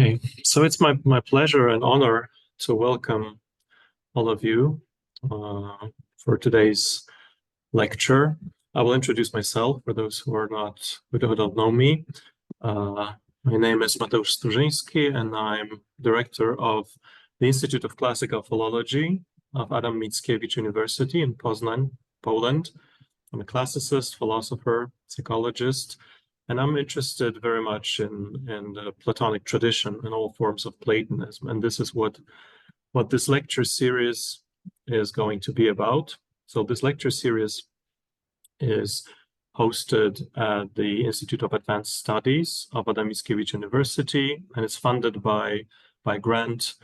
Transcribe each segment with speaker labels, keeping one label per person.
Speaker 1: Okay, so it's my pleasure and honor to welcome all of you for today's lecture. I will introduce myself for those who don't know me. My name is Mateusz Sturzyński, and I'm director of the Institute of Classical Philology of Adam Mickiewicz University in Poznań, Poland. I'm a classicist, philosopher, psychologist, and I'm interested very much in the Platonic tradition and all forms of Platonism. And this is what this lecture series is going to be about. So this lecture series is hosted at the Institute of Advanced Studies of Adam Mickiewicz University, and it's funded by grant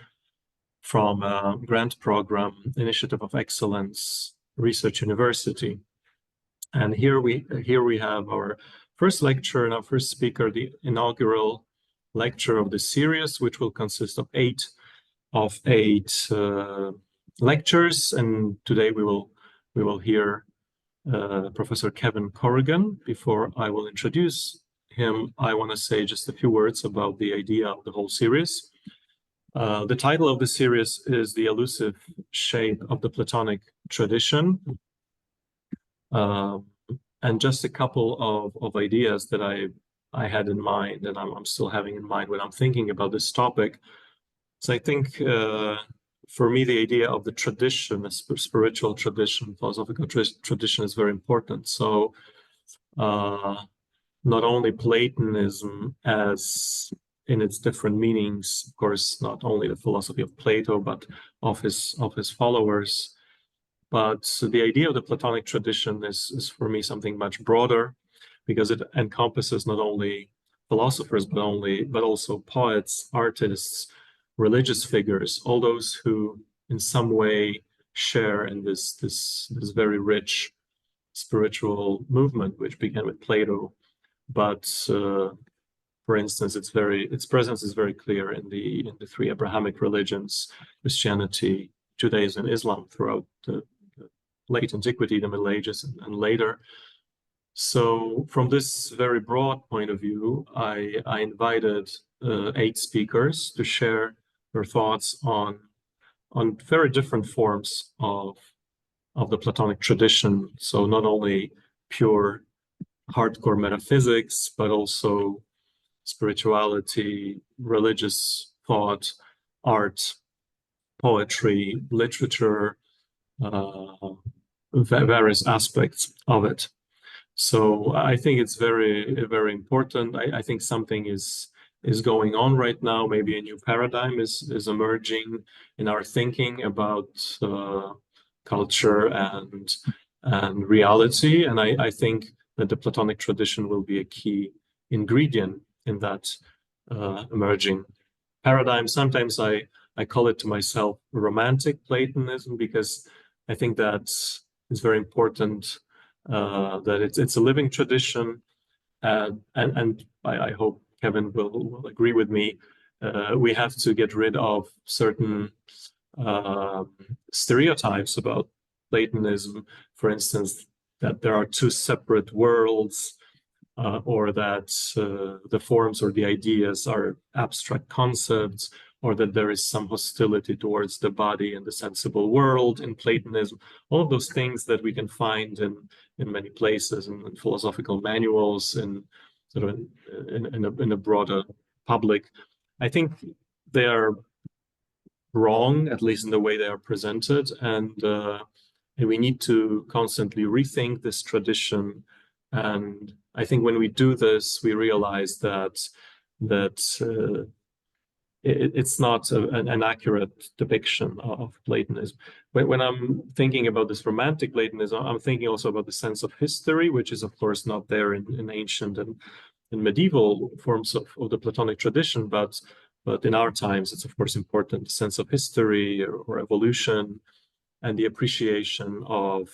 Speaker 1: from a grant program, Initiative of Excellence Research University. And here we have our first lecture and our first speaker, the inaugural lecture of the series, which will consist of eight lectures. And today we will hear Professor Kevin Corrigan. Before I will introduce him, I want to say just a few words about the idea of the whole series. The title of the series is The Elusive Shape of the Platonic Tradition. And just a couple of ideas that I had in mind, and I'm still having in mind when I'm thinking about this topic. So I think for me, the idea of the tradition, a spiritual tradition, philosophical tradition is very important. So not only Platonism as in its different meanings, of course, not only the philosophy of Plato, but of his followers. But the idea of the Platonic tradition is for me something much broader, because it encompasses not only philosophers, but also poets, artists, religious figures, all those who in some way share in this very rich spiritual movement, which began with Plato. But for instance, its presence is very clear in the three Abrahamic religions: Christianity, Judaism, Islam, throughout the late antiquity, the Middle Ages, and later. So from this very broad point of view, I invited 8 speakers to share their thoughts on very different forms of the Platonic tradition. So not only pure hardcore metaphysics, but also spirituality, religious thought, art, poetry, literature, various aspects of it. So I think it's very, very important. I think something is going on right now. Maybe a new paradigm is emerging in our thinking about culture and reality. And I think that the Platonic tradition will be a key ingredient in that emerging paradigm. Sometimes I call it to myself romantic Platonism, because I think that it's very important that it's a living tradition, and I hope Kevin will agree with me. We have to get rid of certain stereotypes about Platonism, for instance, that there are two separate worlds, or that the forms or the ideas are abstract concepts, or that there is some hostility towards the body and the sensible world in Platonism. All of those things that we can find in many places, in philosophical manuals, in sort of in a broader public. I think they are wrong, at least in the way they are presented, and we need to constantly rethink this tradition. And I think when we do this, we realize that it's not an accurate depiction of Platonism. When I'm thinking about this romantic Platonism, I'm thinking also about the sense of history, which is of course not there in ancient and in medieval forms of the Platonic tradition, but in our times it's of course important, the sense of history or evolution, and the appreciation of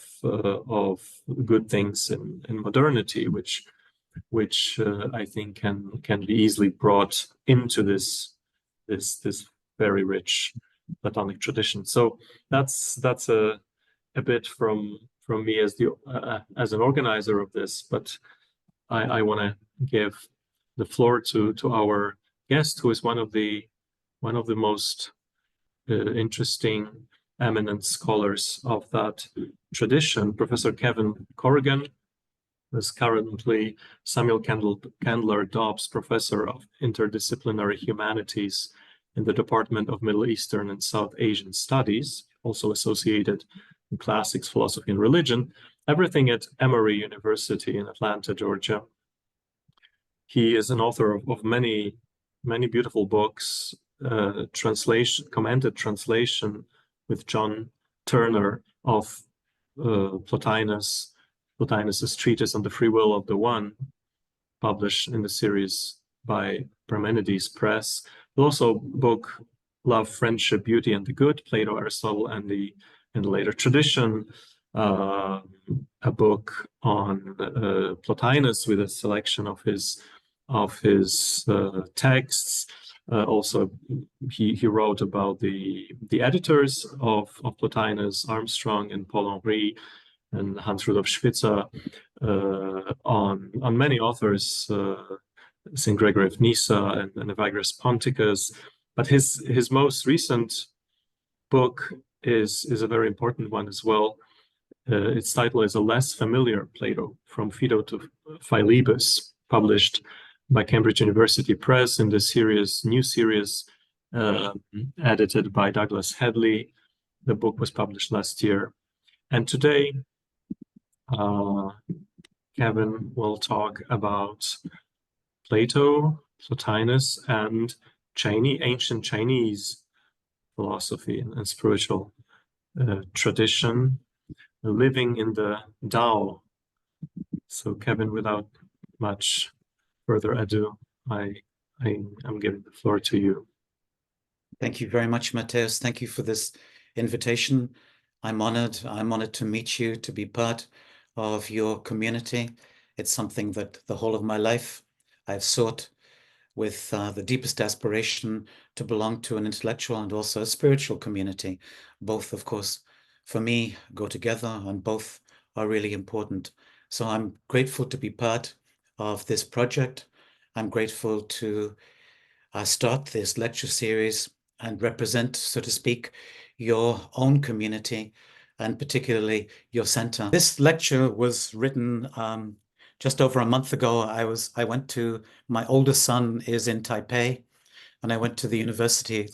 Speaker 1: good things in modernity, which I think can be easily brought into this very rich Platonic tradition. So that's a bit from me as an organizer of this, but I want to give the floor to our guest, who is one of the most interesting, eminent scholars of that tradition, Professor Kevin Corrigan, is currently Samuel Candler Dobbs Professor of Interdisciplinary Humanities in the Department of Middle Eastern and South Asian Studies, also associated in classics, philosophy, and religion, everything at Emory University in Atlanta, Georgia. He is an author of many, many beautiful books, commented translation with John Turner of Plotinus's treatise on the free will of the one, published in the series by Parmenides Press. But also book Love, Friendship, Beauty, and the Good, Plato, Aristotle, and the later tradition. A book on Plotinus with a selection of his texts. Also, he wrote about the editors of Plotinus, Armstrong and Paul Henry and Hans Rudolf Schwitzer, on many authors, St. Gregory of Nyssa and Evagrius Ponticus. But his most recent book is a very important one as well. Its title is A Less Familiar Plato, From Phaedo to Philebus, published by Cambridge University Press in the new series, edited by Douglas Headley. The book was published last year. And today, Kevin will talk about Plato, Plotinus, and ancient Chinese philosophy and spiritual tradition, living in the Tao. So, Kevin, without much further ado, I'm giving the floor to you.
Speaker 2: Thank you very much, Mateusz. Thank you for this invitation. I'm honored to meet you, to be part of your community. It's something that the whole of my life I've sought with the deepest aspiration to belong to an intellectual and also a spiritual community. Both, of course, for me, go together, and both are really important. So I'm grateful to be part of this project. I'm grateful to start this lecture series and represent, so to speak, your own community, and particularly your center. This lecture was written just over a month ago. My oldest son is in Taipei, and I went to the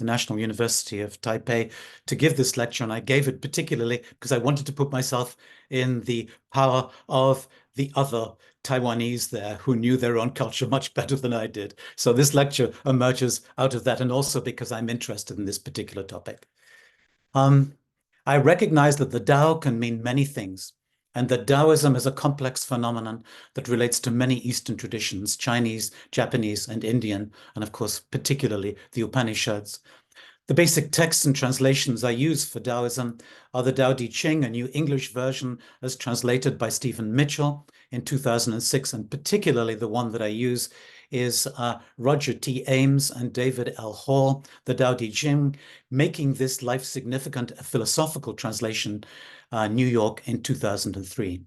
Speaker 2: National University of Taipei to give this lecture, and I gave it particularly because I wanted to put myself in the power of the other Taiwanese there who knew their own culture much better than I did. So this lecture emerges out of that, and also because I'm interested in this particular topic. I recognize that the Tao can mean many things, and that Taoism is a complex phenomenon that relates to many Eastern traditions, Chinese, Japanese, and Indian, and of course, particularly the Upanishads. The basic texts and translations I use for Taoism are the Tao Te Ching, a new English version as translated by Stephen Mitchell in 2006, and particularly the one that I use is Roger T. Ames and David L. Hall, the Tao Te Ching, making this life significant a philosophical translation, New York in 2003.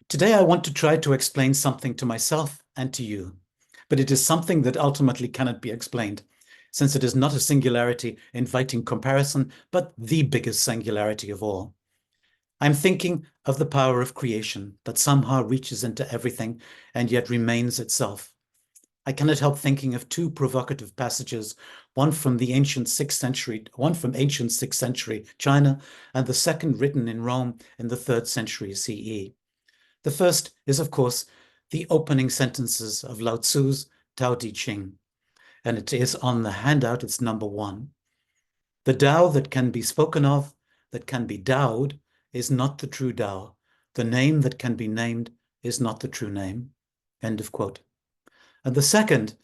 Speaker 2: Today, I want to try to explain something to myself and to you, but it is something that ultimately cannot be explained, since it is not a singularity inviting comparison, but the biggest singularity of all. I'm thinking of the power of creation that somehow reaches into everything and yet remains itself. I cannot help thinking of two provocative passages, one from ancient 6th century China, and the second written in Rome in the 3rd century CE. The first is, of course, the opening sentences of Lao Tzu's Tao Te Ching, and it is on the handout. It's number 1. The Tao that can be spoken of, that can be Taoed, is not the true Tao. The name that can be named is not the true name. End of quote. And the second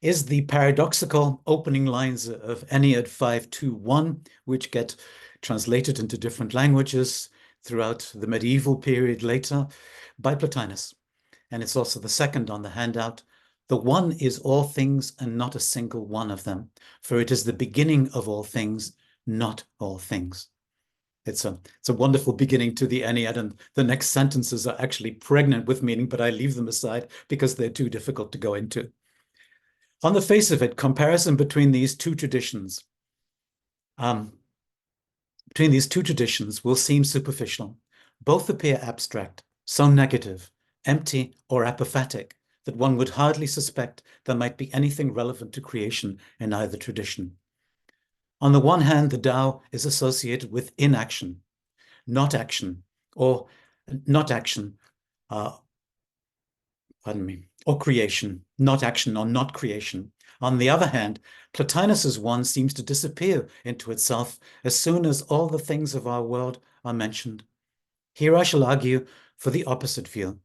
Speaker 2: is the paradoxical opening lines of Ennead 5.2.1, which get translated into different languages throughout the medieval period later by Plotinus. And it's also the second on the handout. The one is all things and not a single one of them, for it is the beginning of all things, not all things. It's a wonderful beginning to the Ennead, and the next sentences are actually pregnant with meaning, but I leave them aside because they're too difficult to go into. On the face of it, comparison between these two traditions will seem superficial. Both appear abstract, so negative, empty, or apophatic that one would hardly suspect there might be anything relevant to creation in either tradition. On the one hand, the Tao is associated with inaction, not action, or not action, or creation, not action or not creation. On the other hand, Plotinus's one seems to disappear into itself as soon as all the things of our world are mentioned. Here I shall argue for the opposite view.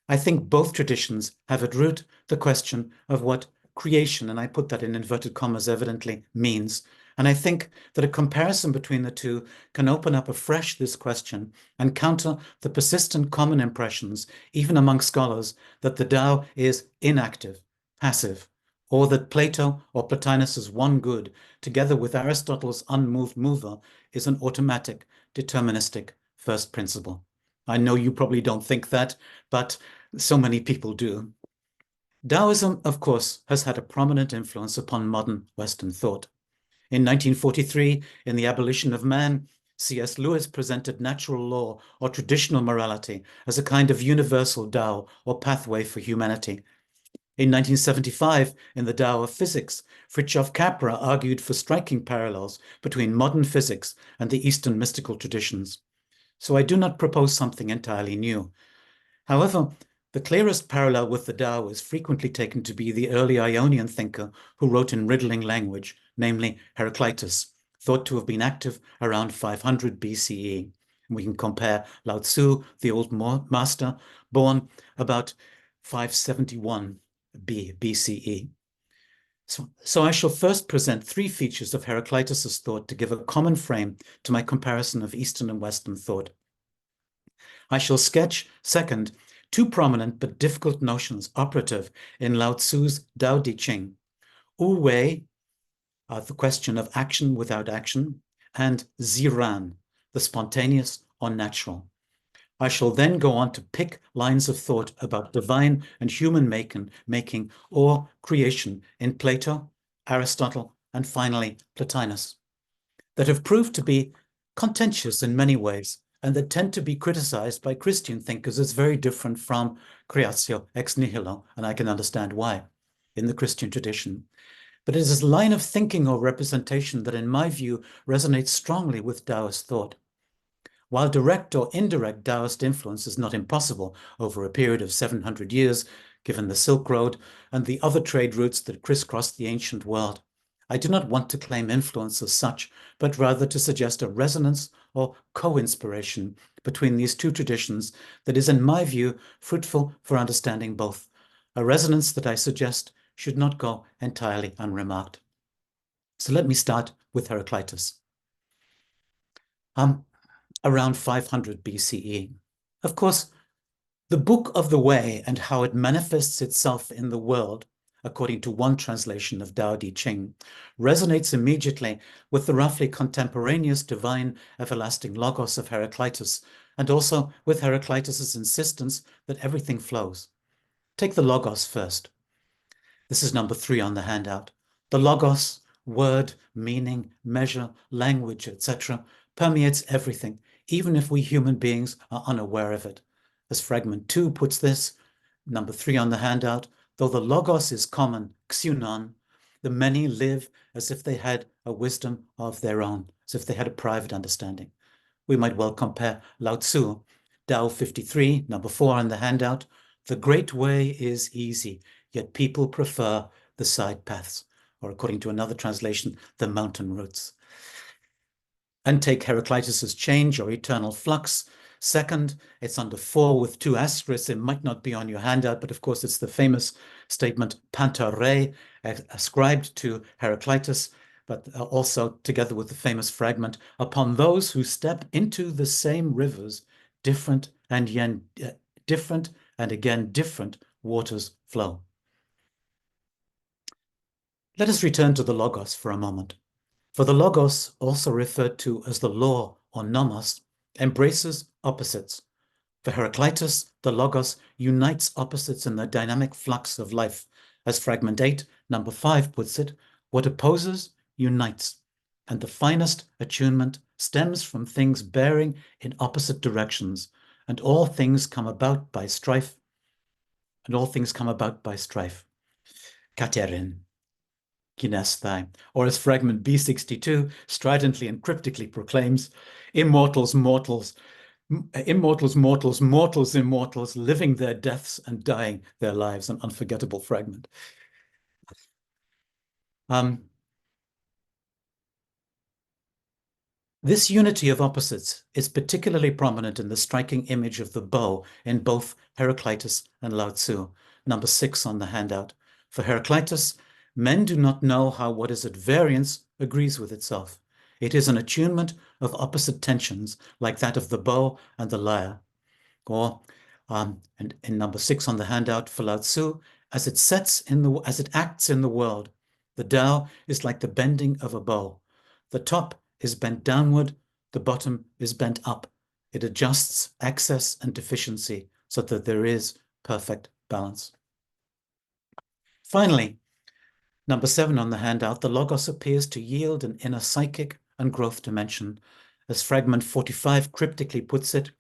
Speaker 2: I think both traditions have at root the question of what creation, and I put that in inverted commas evidently, means. And I think that a comparison between the two can open up afresh this question and counter the persistent common impressions, even among scholars, that the Tao is inactive, passive, or that Plato or Plotinus's one good, together with Aristotle's unmoved mover, is an automatic, deterministic first principle. I know you probably don't think that, but so many people do. Taoism, of course, has had a prominent influence upon modern Western thought. In 1943, in The Abolition of Man, C.S. Lewis presented natural law or traditional morality as a kind of universal Tao or pathway for humanity. In 1975, in The Tao of Physics, Fritjof Capra argued for striking parallels between modern physics and the Eastern mystical traditions. So I do not propose something entirely new. However, the clearest parallel with the Tao is frequently taken to be the early Ionian thinker who wrote in riddling language, namely Heraclitus, thought to have been active around 500 BCE. We can compare Lao Tzu, the old master, born about 571 BCE. So I shall first present three features of Heraclitus's thought to give a common frame to my comparison of Eastern and Western thought. I shall sketch, second, two prominent but difficult notions operative in Lao Tzu's Tao Te Ching: Wu Wei, the question of action without action, and Ziran, the spontaneous or natural. I shall then go on to pick lines of thought about divine and human making or creation in Plato, Aristotle, and finally Plotinus, that have proved to be contentious in many ways and that tend to be criticized by Christian thinkers as very different from creatio ex nihilo, and I can understand why, in the Christian tradition. But it is a line of thinking or representation that, in my view, resonates strongly with Taoist thought. While direct or indirect Taoist influence is not impossible over a period of 700 years, given the Silk Road and the other trade routes that crisscross the ancient world, I do not want to claim influence as such, but rather to suggest a resonance or co-inspiration between these two traditions that is, in my view, fruitful for understanding both, a resonance that I suggest should not go entirely unremarked. So let me start with Heraclitus. Around 500 BCE. Of course, the Book of the Way and how it manifests itself in the world, according to one translation of Tao Te Ching, resonates immediately with the roughly contemporaneous divine everlasting logos of Heraclitus, and also with Heraclitus's insistence that everything flows. Take the logos first. This is number 3 on the handout. The logos, word, meaning, measure, language, etc., permeates everything, even if we human beings are unaware of it. As fragment 2 puts this, number 3 on the handout, though the logos is common, xunon, the many live as if they had a wisdom of their own, as if they had a private understanding. We might well compare Lao Tzu, Tao 53, number 4 on the handout, the great way is easy, yet people prefer the side paths, or according to another translation, the mountain routes. And take Heraclitus's change or eternal flux. Second, it's under 4 with 2 asterisks. It might not be on your handout, but of course it's the famous statement panta re, ascribed to Heraclitus, but also together with the famous fragment, upon those who step into the same rivers, different and again different waters flow. Let us return to the logos for a moment. For the logos, also referred to as the law or nomos, embraces opposites. For Heraclitus, the logos unites opposites in the dynamic flux of life, As fragment 8, number 5 puts it, what opposes unites, and the finest attunement stems from things bearing in opposite directions, and all things come about by strife, Katerin, Kinesthai, or as fragment B62 stridently and cryptically proclaims, immortals, mortals, living their deaths and dying their lives, an unforgettable fragment. This unity of opposites is particularly prominent in the striking image of the bow in both Heraclitus and Lao Tzu, number 6 on the handout. For Heraclitus, men do not know how what is at variance agrees with itself. It is an attunement of opposite tensions, like that of the bow and the lyre. Or, and in number 6 on the handout for Lao Tzu, as it acts in the world, the Tao is like the bending of a bow. The top is bent downward, the bottom is bent up. It adjusts excess and deficiency so that there is perfect balance. Finally, number 7 on the handout, the Logos appears to yield an inner psychic and growth dimension. As fragment 45 cryptically puts it,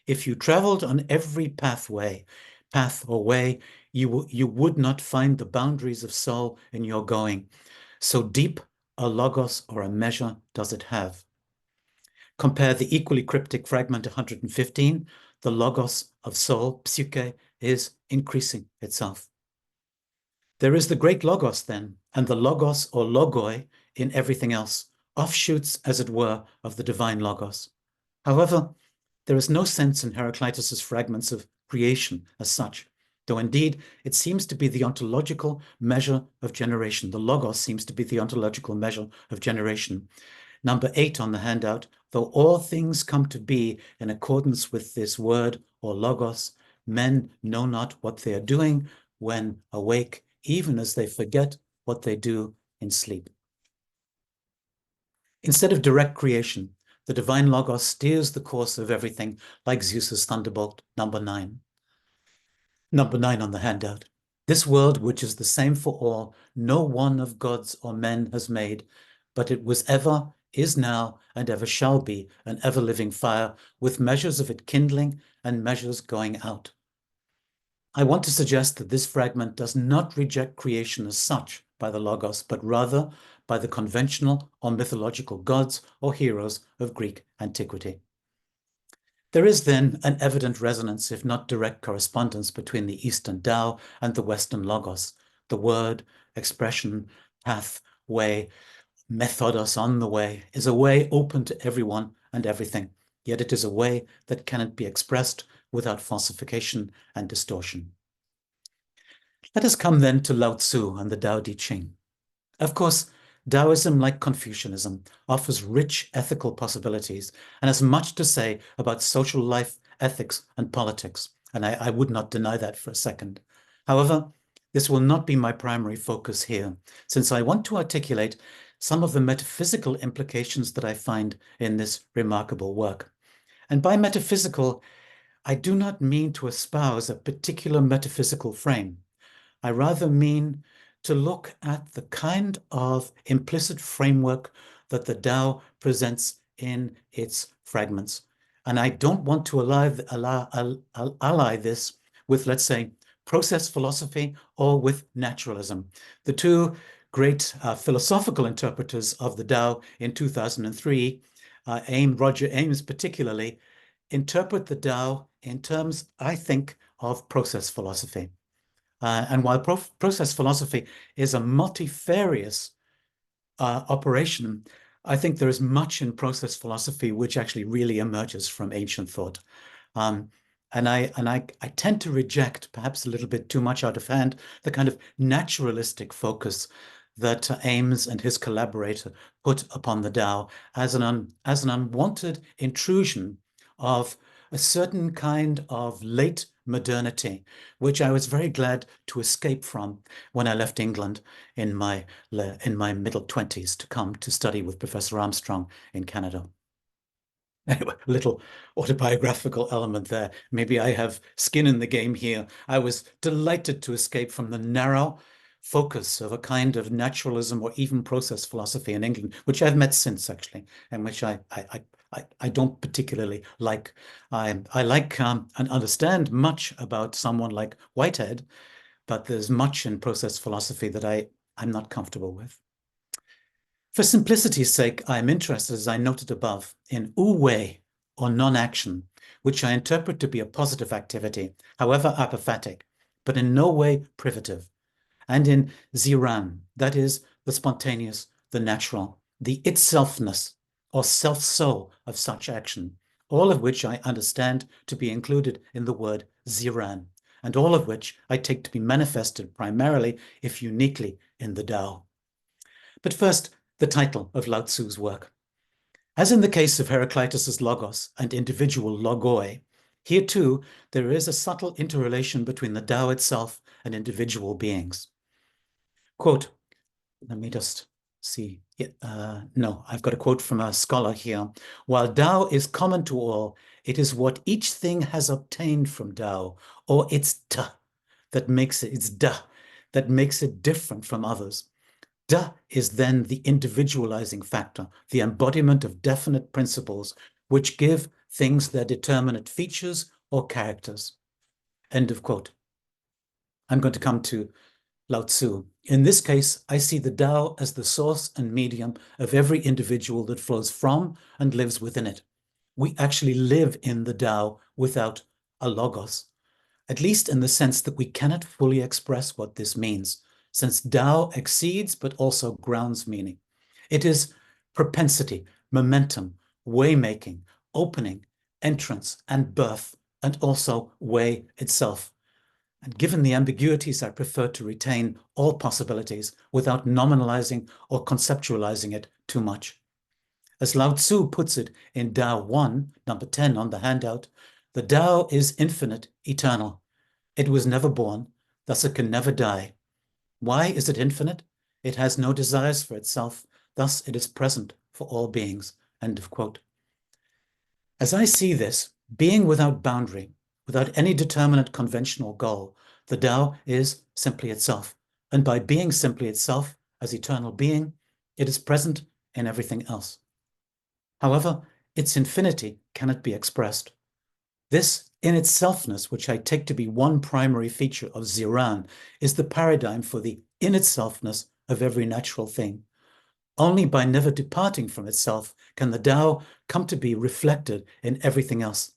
Speaker 2: if you traveled on every path or way, you would not find the boundaries of soul in your going. So deep a Logos or a measure does it have. Compare the equally cryptic fragment 115, the Logos of soul, psyche, is increasing itself. There is the great Logos then, and the Logos or Logoi in everything else, offshoots, as it were, of the divine Logos. However, there is no sense in Heraclitus's fragments of creation as such, though indeed it seems to be the ontological measure of generation. The Logos seems to be the ontological measure of generation. Number 8 on the handout, though all things come to be in accordance with this word or Logos, men know not what they are doing when awake, even as they forget what they do in sleep. Instead of direct creation, the divine Logos steers the course of everything like Zeus's thunderbolt, number 9. Number 9 on the handout. This world, which is the same for all, no one of gods or men has made, but it was ever, is now, and ever shall be an ever-living fire, with measures of it kindling and measures going out. I want to suggest that this fragment does not reject creation as such by the Logos, but rather by the conventional or mythological gods or heroes of Greek antiquity. There is then an evident resonance, if not direct correspondence, between the Eastern Tao and the Western Logos, the word, expression, path, way, methodos, on the way, is a way open to everyone and everything, yet it is a way that cannot be expressed without falsification and distortion. Let us come then to Lao Tzu and the Tao Te Ching. Of course, Taoism, like Confucianism, offers rich ethical possibilities and has much to say about social life, ethics, and politics, and I would not deny that for a second. However, this will not be my primary focus here, since I want to articulate some of the metaphysical implications that I find in this remarkable work. And by metaphysical, I do not mean to espouse a particular metaphysical frame. I rather mean to look at the kind of implicit framework that the Tao presents in its fragments. And I don't want to ally this with, let's say, process philosophy or with naturalism. The two great philosophical interpreters of the Tao in 2003, Roger Ames particularly, interpret the Tao in terms, I think, of process philosophy. And while process philosophy is a multifarious operation, I think there is much in process philosophy which actually really emerges from ancient thought. And I tend to reject, perhaps a little bit too much out of hand, the kind of naturalistic focus that Ames and his collaborator put upon the Tao as an unwanted intrusion of a certain kind of late modernity, which I was very glad to escape from when I left England in my middle 20s to come to study with Professor Armstrong in Canada. Anyway, a little autobiographical element there. Maybe I have skin in the game here. I was delighted to escape from the narrow, focus of a kind of naturalism or even process philosophy in England, which I've met since actually, and which I don't particularly like. I like and understand much about someone like Whitehead, but there's much in process philosophy that I'm not comfortable with. For simplicity's sake, I am interested, as I noted above, in wu wei, or non-action, which I interpret to be a positive activity, however apophatic, but in no way privative, and in ziran, that is, the spontaneous, the natural, the itselfness, or self-soul of such action, all of which I understand to be included in the word ziran, and all of which I take to be manifested primarily, if uniquely, in the Tao. But first, the title of Lao Tzu's work. As in the case of Heraclitus's logos and individual logoi, here too there is a subtle interrelation between the Tao itself and individual beings. Quote, let me just see. No, I've got a quote from a scholar here. While Tao is common to all, it is what each thing has obtained from Tao, or its da, that makes it different from others. Da is then the individualizing factor, the embodiment of definite principles which give things their determinate features or characters. End of quote. I'm going to come to Lao Tzu. In this case, I see the Tao as the source and medium of every individual that flows from and lives within it. We actually live in the Tao without a logos, at least in the sense that we cannot fully express what this means, since Tao exceeds but also grounds meaning. It is propensity, momentum, way-making, opening, entrance, and birth, and also way itself. And given the ambiguities, I prefer to retain all possibilities without nominalizing or conceptualizing it too much. As Lao Tzu puts it in Tao 1, number 10 on the handout, the Tao is infinite, eternal. It was never born, thus it can never die. Why is it infinite? It has no desires for itself, thus it is present for all beings. End of quote. As I see this, being without boundary, without any determinate conventional goal, the Tao is simply itself. And by being simply itself, as eternal being, it is present in everything else. However, its infinity cannot be expressed. This in itselfness, which I take to be one primary feature of Ziran, is the paradigm for the in itselfness of every natural thing. Only by never departing from itself can the Tao come to be reflected in everything else.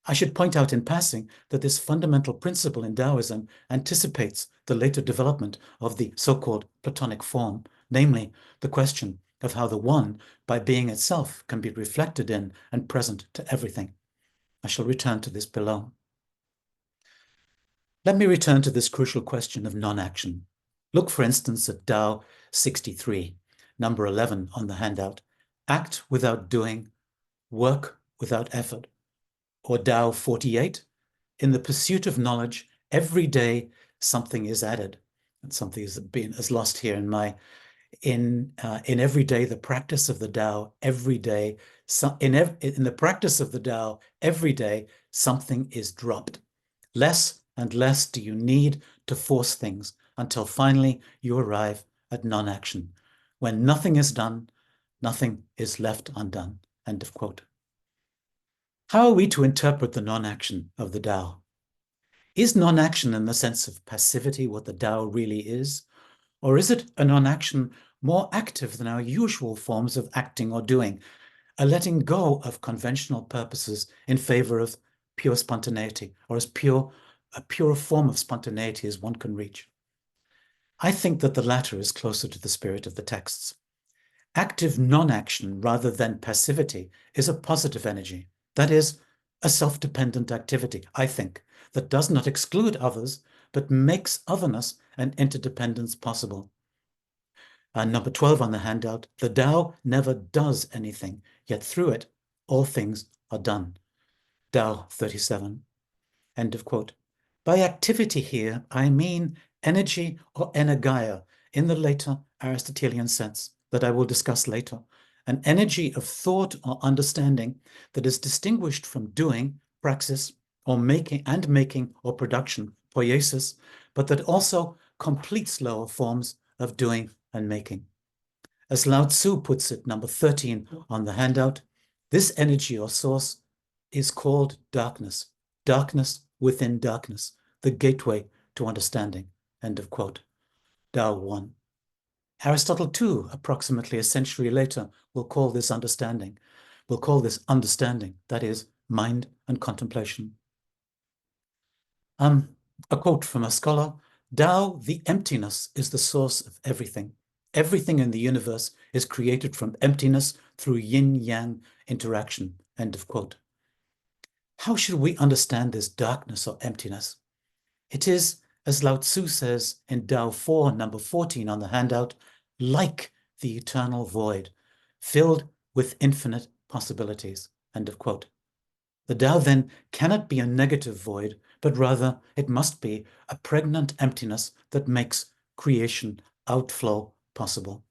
Speaker 2: I should point out in passing that this fundamental principle in Taoism anticipates the later development of the so-called Platonic form, namely the question of how the one, by being itself, can be reflected in and present to everything. I shall return to this below. Let me return to this crucial question of non-action. Look, for instance, at Tao 63, number 11 on the handout. Act without doing, work without effort. Or Tao 48, in the pursuit of knowledge, every day something is added. And something is lost here in my, in every day, the practice of the Tao, every day, in the practice of the Tao, every day, something is dropped. Less and less do you need to force things until finally you arrive at non-action. When nothing is done, nothing is left undone. End of quote. How are we to interpret the non-action of the Tao? Is non-action in the sense of passivity what the Tao really is? Or is it a non-action more active than our usual forms of acting or doing, a letting go of conventional purposes in favor of pure spontaneity, or as a pure form of spontaneity as one can reach? I think that the latter is closer to the spirit of the texts. Active non-action rather than passivity is a positive energy, that is, a self-dependent activity, I think, that does not exclude others, but makes otherness and interdependence possible. Number 12 on the handout, the Tao never does anything, yet through it, all things are done. Tao 37. End of quote. By activity here, I mean energy or energia in the later Aristotelian sense that I will discuss later, an energy of thought or understanding that is distinguished from doing, praxis, or making or production, poiesis, but that also completes lower forms of doing and making. As Lao Tzu puts it, number 13 on the handout, this energy or source is called darkness, darkness within darkness, the gateway to understanding, end of quote. Tao 1. Aristotle too, approximately a century later, will call this understanding, that is, mind and contemplation. A quote from a scholar, Tao, the emptiness, is the source of everything. Everything in the universe is created from emptiness through yin-yang interaction, end of quote. How should we understand this darkness or emptiness? It is, as Lao Tzu says in Tao 4, number 14 on the handout, like the eternal void, filled with infinite possibilities, end of quote. The Tao then cannot be a negative void, but rather it must be a pregnant emptiness that makes creation outflow possible.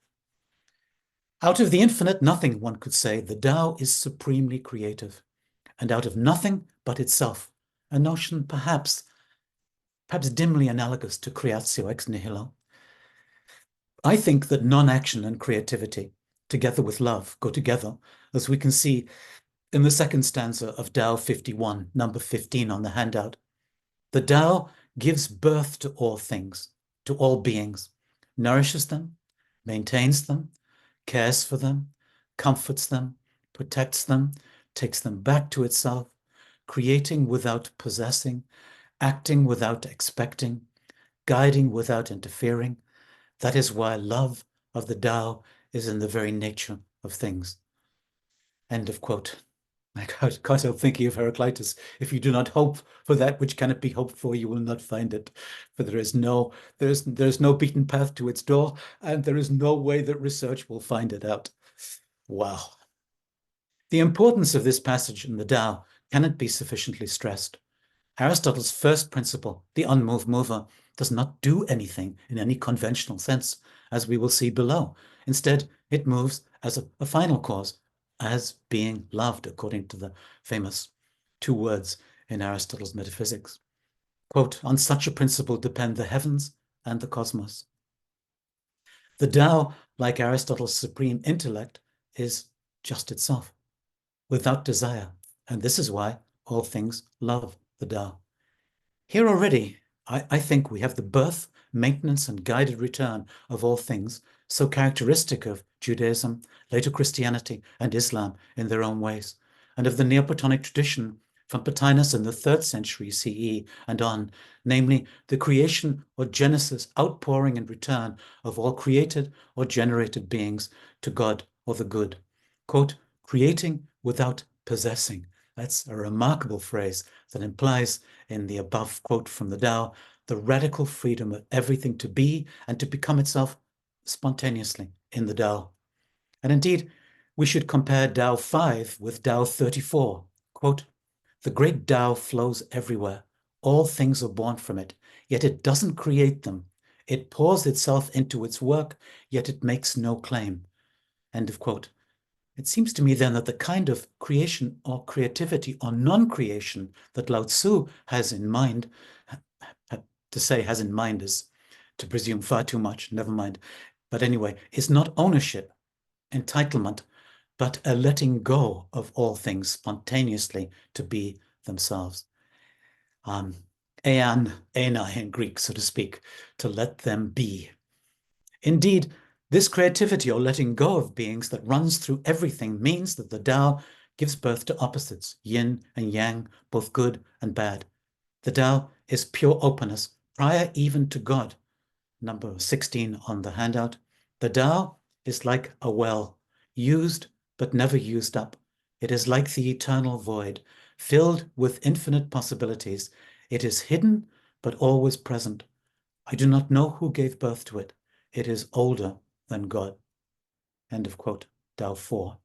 Speaker 2: Out of the infinite nothing, one could say, the Tao is supremely creative, and out of nothing but itself, a notion perhaps dimly analogous to creatio ex nihilo. I think that non-action and creativity, together with love, go together, as we can see in the second stanza of Tao 51, number 15 on the handout. The Tao gives birth to all things, to all beings, nourishes them, maintains them, cares for them, comforts them, protects them, takes them back to itself, creating without possessing, acting without expecting, guiding without interfering. That is why love of the Tao is in the very nature of things. End of quote. I can't help thinking of Heraclitus. If you do not hope for that which cannot be hoped for, you will not find it. For there is no beaten path to its door, and there is no way that research will find it out. Wow. The importance of this passage in the Tao cannot be sufficiently stressed. Aristotle's first principle, the unmoved mover, does not do anything in any conventional sense, as we will see below. Instead, it moves as a final cause, as being loved, according to the famous two words in Aristotle's Metaphysics. Quote, on such a principle depend the heavens and the cosmos. The Tao, like Aristotle's supreme intellect, is just itself, without desire, and this is why all things love the Tao. Here already, I think we have the birth, maintenance, and guided return of all things, so characteristic of Judaism, later Christianity, and Islam in their own ways, and of the Neoplatonic tradition from Plotinus in the 3rd century CE and on, namely the creation or genesis, outpouring and return of all created or generated beings to God or the good. Quote, creating without possessing. That's a remarkable phrase that implies, in the above quote from the Tao, the radical freedom of everything to be and to become itself spontaneously in the Tao. And indeed, we should compare Tao 5 with Tao 34. Quote, the great Tao flows everywhere. All things are born from it, yet it doesn't create them. It pours itself into its work, yet it makes no claim. End of quote. It seems to me then that the kind of creation or creativity or non-creation that Lao Tzu has in mind, to say has in mind is to presume far too much, never mind. But anyway, it's not ownership, entitlement, but a letting go of all things spontaneously to be themselves. Ean, enai in Greek, so to speak, to let them be. Indeed, this creativity or letting go of beings that runs through everything means that the Tao gives birth to opposites, yin and yang, both good and bad. The Tao is pure openness, prior even to God. Number 16 on the handout. The Tao is like a well, used but never used up. It is like the eternal void, filled with infinite possibilities. It is hidden but always present. I do not know who gave birth to it. It is older than God. End of quote, Tao 4.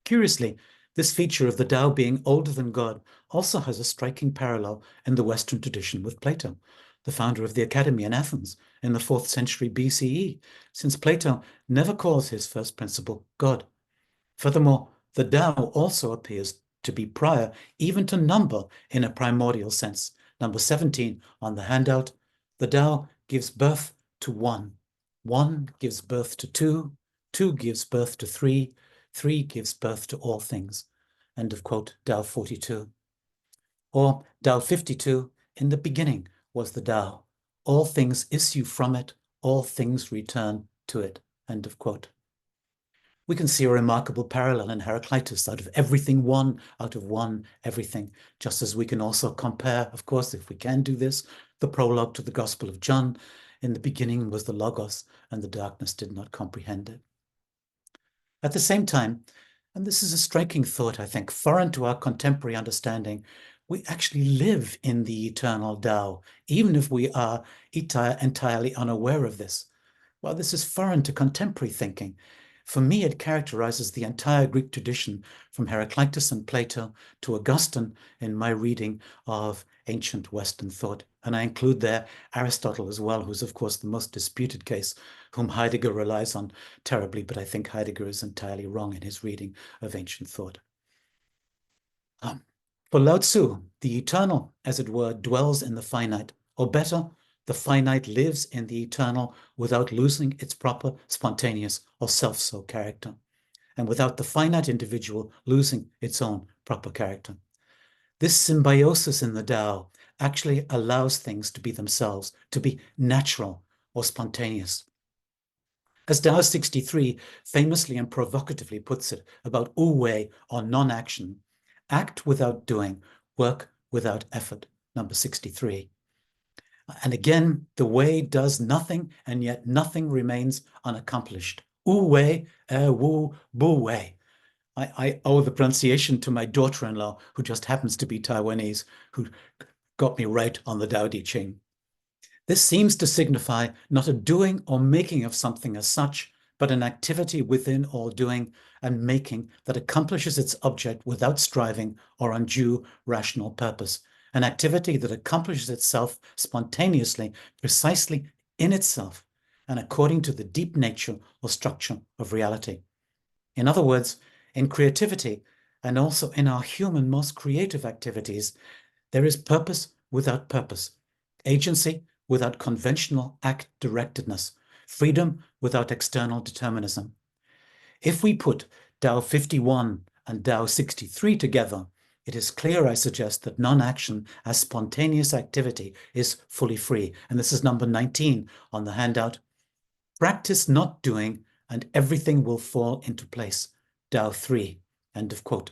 Speaker 2: Curiously, this feature of the Tao being older than God also has a striking parallel in the Western tradition with Plato, the founder of the Academy in Athens in the 4th century BCE, since Plato never calls his first principle God. Furthermore, the Tao also appears to be prior even to number in a primordial sense. Number 17 on the handout, The Tao gives birth to one. One gives birth to two. Two gives birth to three. Three gives birth to all things. End of quote, Tao 42. Or Tao 52, in the beginning was the Tao. All things issue from it. All things return to it. End of quote. We can see a remarkable parallel in Heraclitus, out of everything one, out of one everything, just as we can also compare, of course, if we can do this, the prologue to the Gospel of John. In the beginning was the Logos, and the darkness did not comprehend it. At the same time, and this is a striking thought, I think, foreign to our contemporary understanding, we actually live in the eternal Tao, even if we are entirely unaware of this. Well, this is foreign to contemporary thinking. For me, it characterizes the entire Greek tradition from Heraclitus and Plato to Augustine in my reading of ancient Western thought. And I include there Aristotle as well, who's of course the most disputed case, whom Heidegger relies on terribly, but I think Heidegger is entirely wrong in his reading of ancient thought. For Lao Tzu, the eternal, as it were, dwells in the finite, or better, the finite lives in the eternal without losing its proper, spontaneous, or self-so character, and without the finite individual losing its own proper character. This symbiosis in the Tao actually allows things to be themselves, to be natural or spontaneous. As Tao 63 famously and provocatively puts it about wu wei, or non-action, act without doing, work without effort, number 63. And again, the way does nothing, and yet nothing remains unaccomplished. Wu wei, wu, bu wei. I owe the pronunciation to my daughter-in-law, who just happens to be Taiwanese, who got me right on the Tao Te Ching. This seems to signify not a doing or making of something as such, but an activity within all doing and making that accomplishes its object without striving or undue rational purpose. An activity that accomplishes itself spontaneously, precisely in itself, and according to the deep nature or structure of reality. In other words, in creativity, and also in our human most creative activities, there is purpose without purpose, agency without conventional act-directedness, freedom without external determinism. If we put Tao 51 and Tao 63 together, it is clear, I suggest, that non-action as spontaneous activity is fully free. And this is number 19 on the handout. Practice not doing, and everything will fall into place. Tao 3, end of quote.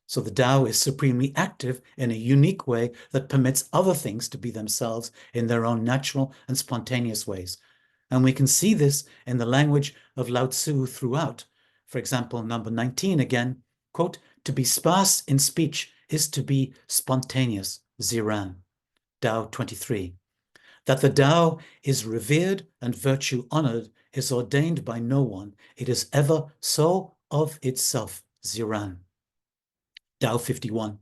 Speaker 2: So the Tao is supremely active in a unique way that permits other things to be themselves in their own natural and spontaneous ways. And we can see this in the language of Lao Tzu throughout. For example, number 19 again, quote, to be sparse in speech is to be spontaneous, Ziran. Tao 23. That the Tao is revered and virtue honored is ordained by no one. It is ever so of itself, Ziran. Tao 51.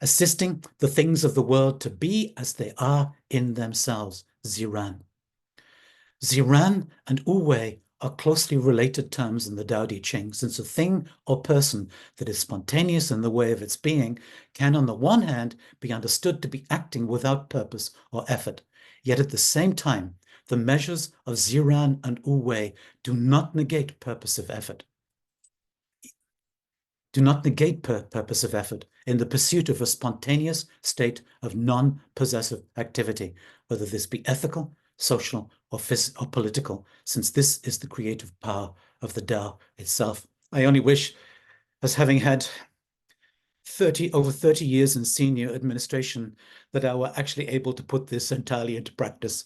Speaker 2: Assisting the things of the world to be as they are in themselves, Ziran. Ziran and wu wei are closely related terms in the Tao Te Ching, since a thing or person that is spontaneous in the way of its being can, on the one hand, be understood to be acting without purpose or effort. Yet at the same time, the measures of Ziran and wu wei do not negate purpose of effort. Do not negate purpose of effort in the pursuit of a spontaneous state of non-possessive activity, whether this be ethical, social, or political, since this is the creative power of the Tao itself. I only wish, as having had over 30 years in senior administration, that I were actually able to put this entirely into practice.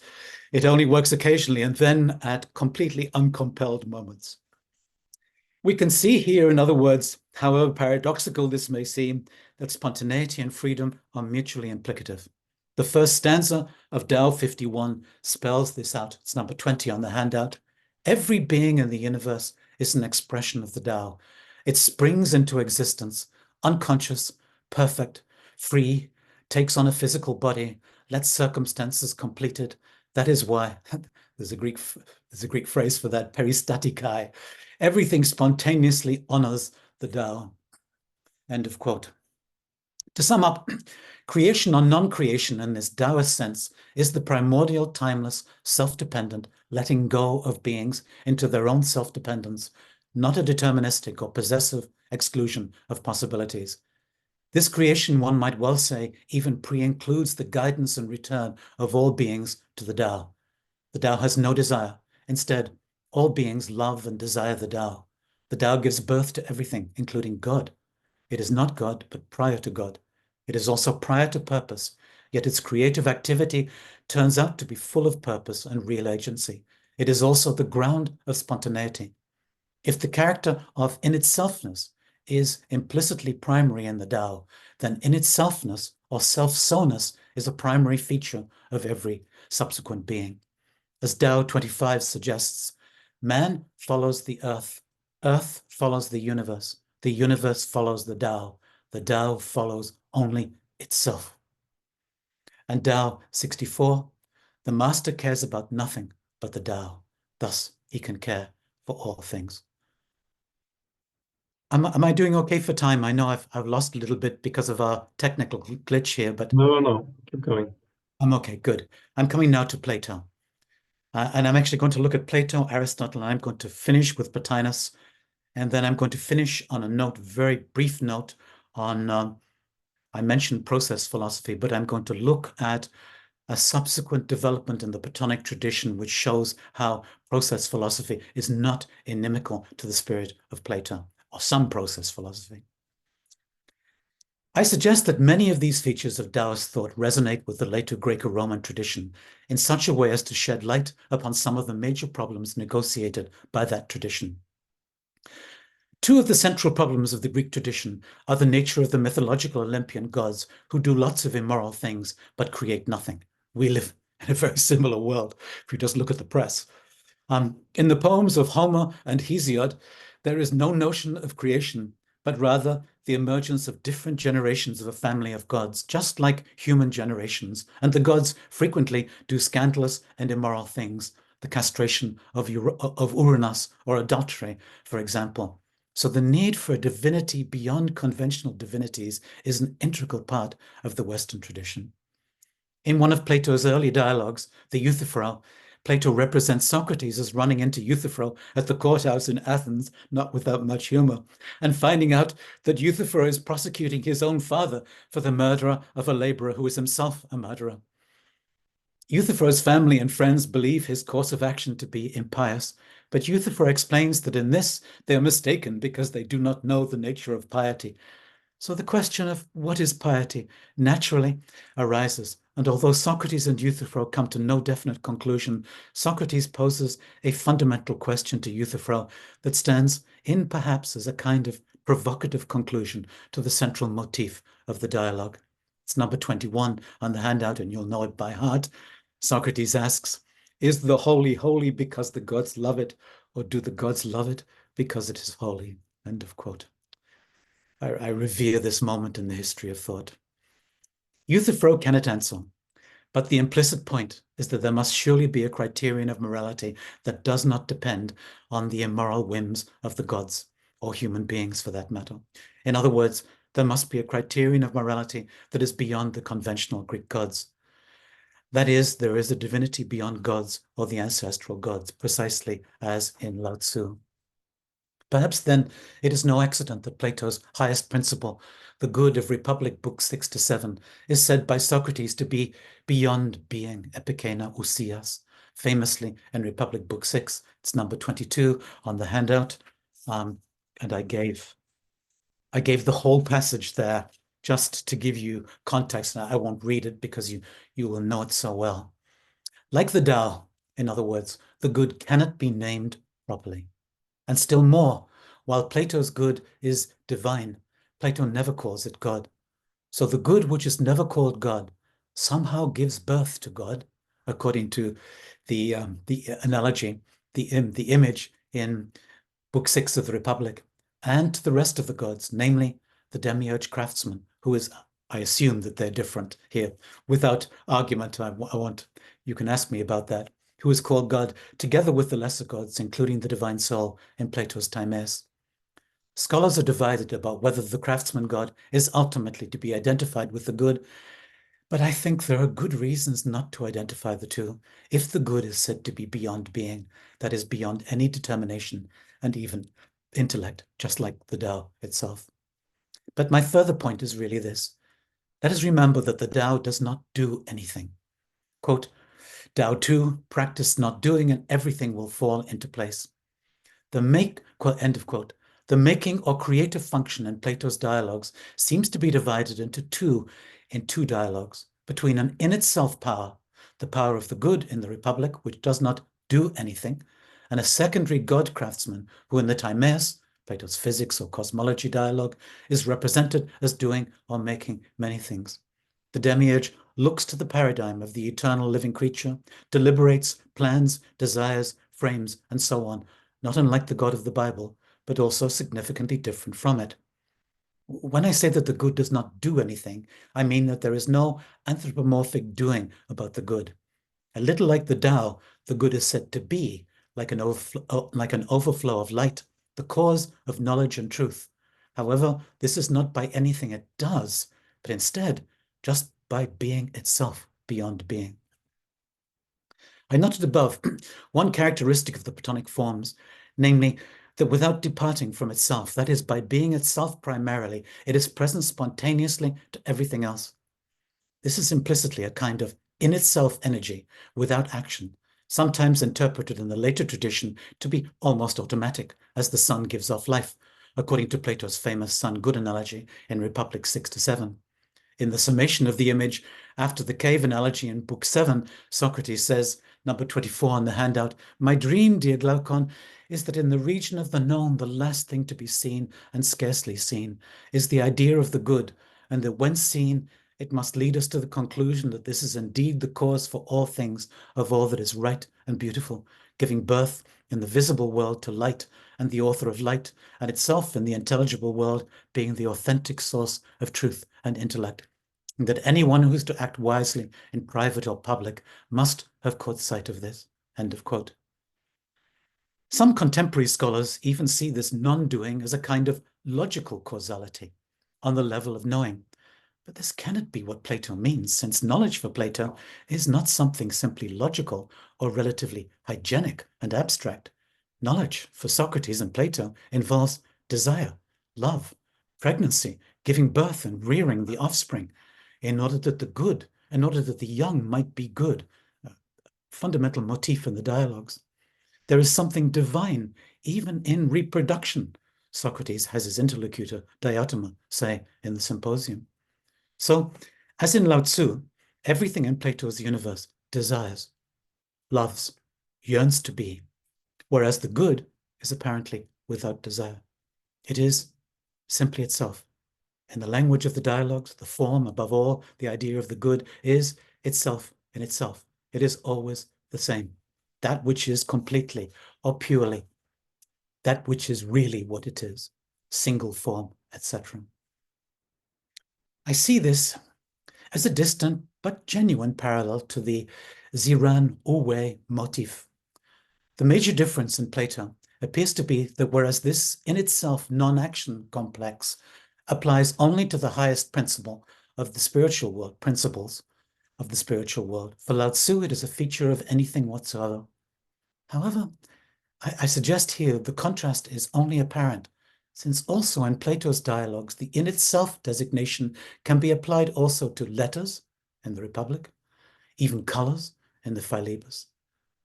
Speaker 2: It only works occasionally, and then at completely uncompelled moments. We can see here, in other words, however paradoxical this may seem, that spontaneity and freedom are mutually implicative. The first stanza of Tao 51 spells this out. It's number 20 on the handout. Every being in the universe is an expression of the Tao. It springs into existence, unconscious, perfect, free, takes on a physical body, lets circumstances complete it. That is why there's a Greek phrase for that, peristatikoi. Everything spontaneously honors the Tao. End of quote. To sum up, Creation or non-creation in this Taoist sense is the primordial, timeless, self-dependent letting go of beings into their own self-dependence, not a deterministic or possessive exclusion of possibilities. This creation, one might well say, even pre-includes the guidance and return of all beings to the Tao. The Tao has no desire. Instead, all beings love and desire the Tao. The Tao gives birth to everything, including God. It is not God, but prior to God. It is also prior to purpose, yet its creative activity turns out to be full of purpose and real agency. It is also the ground of spontaneity. If the character of in itselfness is implicitly primary in the Tao, then in itselfness or self-so-ness is a primary feature of every subsequent being. As Tao 25 suggests, man follows the earth follows the universe follows the Tao follows only itself. And Tao 64, the master cares about nothing but the Tao, thus he can care for all things. Am I doing okay for time? I know I've lost a little bit because of our technical glitch here, but
Speaker 1: No, keep going.
Speaker 2: I'm okay, good. I'm coming now to Plato. And I'm actually going to look at Plato, Aristotle, and I'm going to finish with Plotinus. And then I'm going to finish on a note, very brief note on, I mentioned process philosophy, but I'm going to look at a subsequent development in the Platonic tradition, which shows how process philosophy is not inimical to the spirit of Plato, or some process philosophy. I suggest that many of these features of Taoist thought resonate with the later Greco-Roman tradition in such a way as to shed light upon some of the major problems negotiated by that tradition. Two of the central problems of the Greek tradition are the nature of the mythological Olympian gods who do lots of immoral things but create nothing. We live in a very similar world if you just look at the press. In the poems of Homer and Hesiod, there is no notion of creation, but rather the emergence of different generations of a family of gods, just like human generations. And the gods frequently do scandalous and immoral things, the castration of Uranus or adultery, for example. So the need for a divinity beyond conventional divinities is an integral part of the Western tradition. In one of Plato's early dialogues, the Euthyphro, Plato represents Socrates as running into Euthyphro at the courthouse in Athens, not without much humor, and finding out that Euthyphro is prosecuting his own father for the murder of a laborer who is himself a murderer. Euthyphro's family and friends believe his course of action to be impious, but Euthyphro explains that in this they are mistaken because they do not know the nature of piety. So the question of what is piety naturally arises. And although Socrates and Euthyphro come to no definite conclusion, Socrates poses a fundamental question to Euthyphro that stands in perhaps as a kind of provocative conclusion to the central motif of the dialogue. It's number 21 on the handout, and you'll know it by heart. Socrates asks, is the holy holy because the gods love it, or do the gods love it because it is holy? End of quote. I revere this moment in the history of thought. Euthyphro cannot answer, but the implicit point is that there must surely be a criterion of morality that does not depend on the immoral whims of the gods, or human beings for that matter. In other words, there must be a criterion of morality that is beyond the conventional Greek gods. That is, there is a divinity beyond gods or the ancestral gods, precisely as in Lao Tzu. Perhaps then it is no accident that Plato's highest principle, the good of Republic, Book 6 to 7, is said by Socrates to be beyond being, epikeina ousias, famously in Republic, Book 6. It's number 22 on the handout. And I gave the whole passage there just to give you context. And I won't read it because you will know it so well. Like the Tao, in other words, the good cannot be named properly. And still more, while Plato's good is divine, Plato never calls it God. So the good which is never called God somehow gives birth to God, according to the analogy, the image in Book 6 of the Republic, and to the rest of the gods, namely the demiurge craftsman, who is, I assume that they're different here. Without argument, you can ask me about that, who is called God, together with the lesser gods, including the divine soul in Plato's Timaeus. Scholars are divided about whether the craftsman god is ultimately to be identified with the good, But I think there are good reasons not to identify the two. If the good is said to be beyond being, that is beyond any determination and even intellect, just like the Tao itself. But my further point is really this. Let us remember that the Tao does not do anything. Quote, Tao 2, practice not doing and everything will fall into place. End of quote. The making or creative function in Plato's dialogues seems to be divided into two dialogues between an in itself power, the power of the good in the Republic, which does not do anything, and a secondary god craftsman who in the Timaeus, Plato's physics or cosmology dialogue, is represented as doing or making many things. The demiurge looks to the paradigm of the eternal living creature, deliberates, plans, desires, frames, and so on, not unlike the God of the Bible, but also significantly different from it. When I say that the good does not do anything, I mean that there is no anthropomorphic doing about the good. A little like the Tao, the good is said to be like an overflow of light, the cause of knowledge and truth. However, this is not by anything it does, but instead just by being itself beyond being. I noted above one characteristic of the Platonic forms, namely that without departing from itself, that is, by being itself primarily, it is present spontaneously to everything else. This is implicitly a kind of in itself energy without action, sometimes interpreted in the later tradition to be almost automatic, as the sun gives off life, according to Plato's famous sun-good analogy in Republic 6-7. In the summation of the image, after the cave analogy in Book 7, Socrates says, number 24 on the handout, my dream, dear Glaucon, is that in the region of the known, the last thing to be seen and scarcely seen is the idea of the good, and that when seen, it must lead us to the conclusion that this is indeed the cause for all things, of all that is right and beautiful, giving birth in the visible world to light and the author of light, and itself in the intelligible world being the authentic source of truth and intellect. And that anyone who is to act wisely in private or public must have caught sight of this. End of quote. Some contemporary scholars even see this non-doing as a kind of logical causality on the level of knowing. But this cannot be what Plato means, since knowledge for Plato is not something simply logical or relatively hygienic and abstract. Knowledge for Socrates and Plato involves desire, love, pregnancy, giving birth and rearing the offspring, in order that the young might be good, a fundamental motif in the dialogues. There is something divine even in reproduction, Socrates has his interlocutor Diotima say in the Symposium. So, as in Lao Tzu, everything in Plato's universe desires, loves, yearns to be, whereas the good is apparently without desire. It is simply itself. In the language of the dialogues, the form, above all, the idea of the good is itself in itself. It is always the same. That which is completely or purely, that which is really what it is, single form, etc. I see this as a distant but genuine parallel to the Ziran Uwe motif. The major difference in Plato appears to be that whereas this in itself non-action complex applies only to the highest principle of the spiritual world, principles of the spiritual world, for Lao Tzu it is a feature of anything whatsoever. However, I suggest here the contrast is only apparent, since also in Plato's dialogues, the in itself designation can be applied also to letters in the Republic, even colors in the Philebus.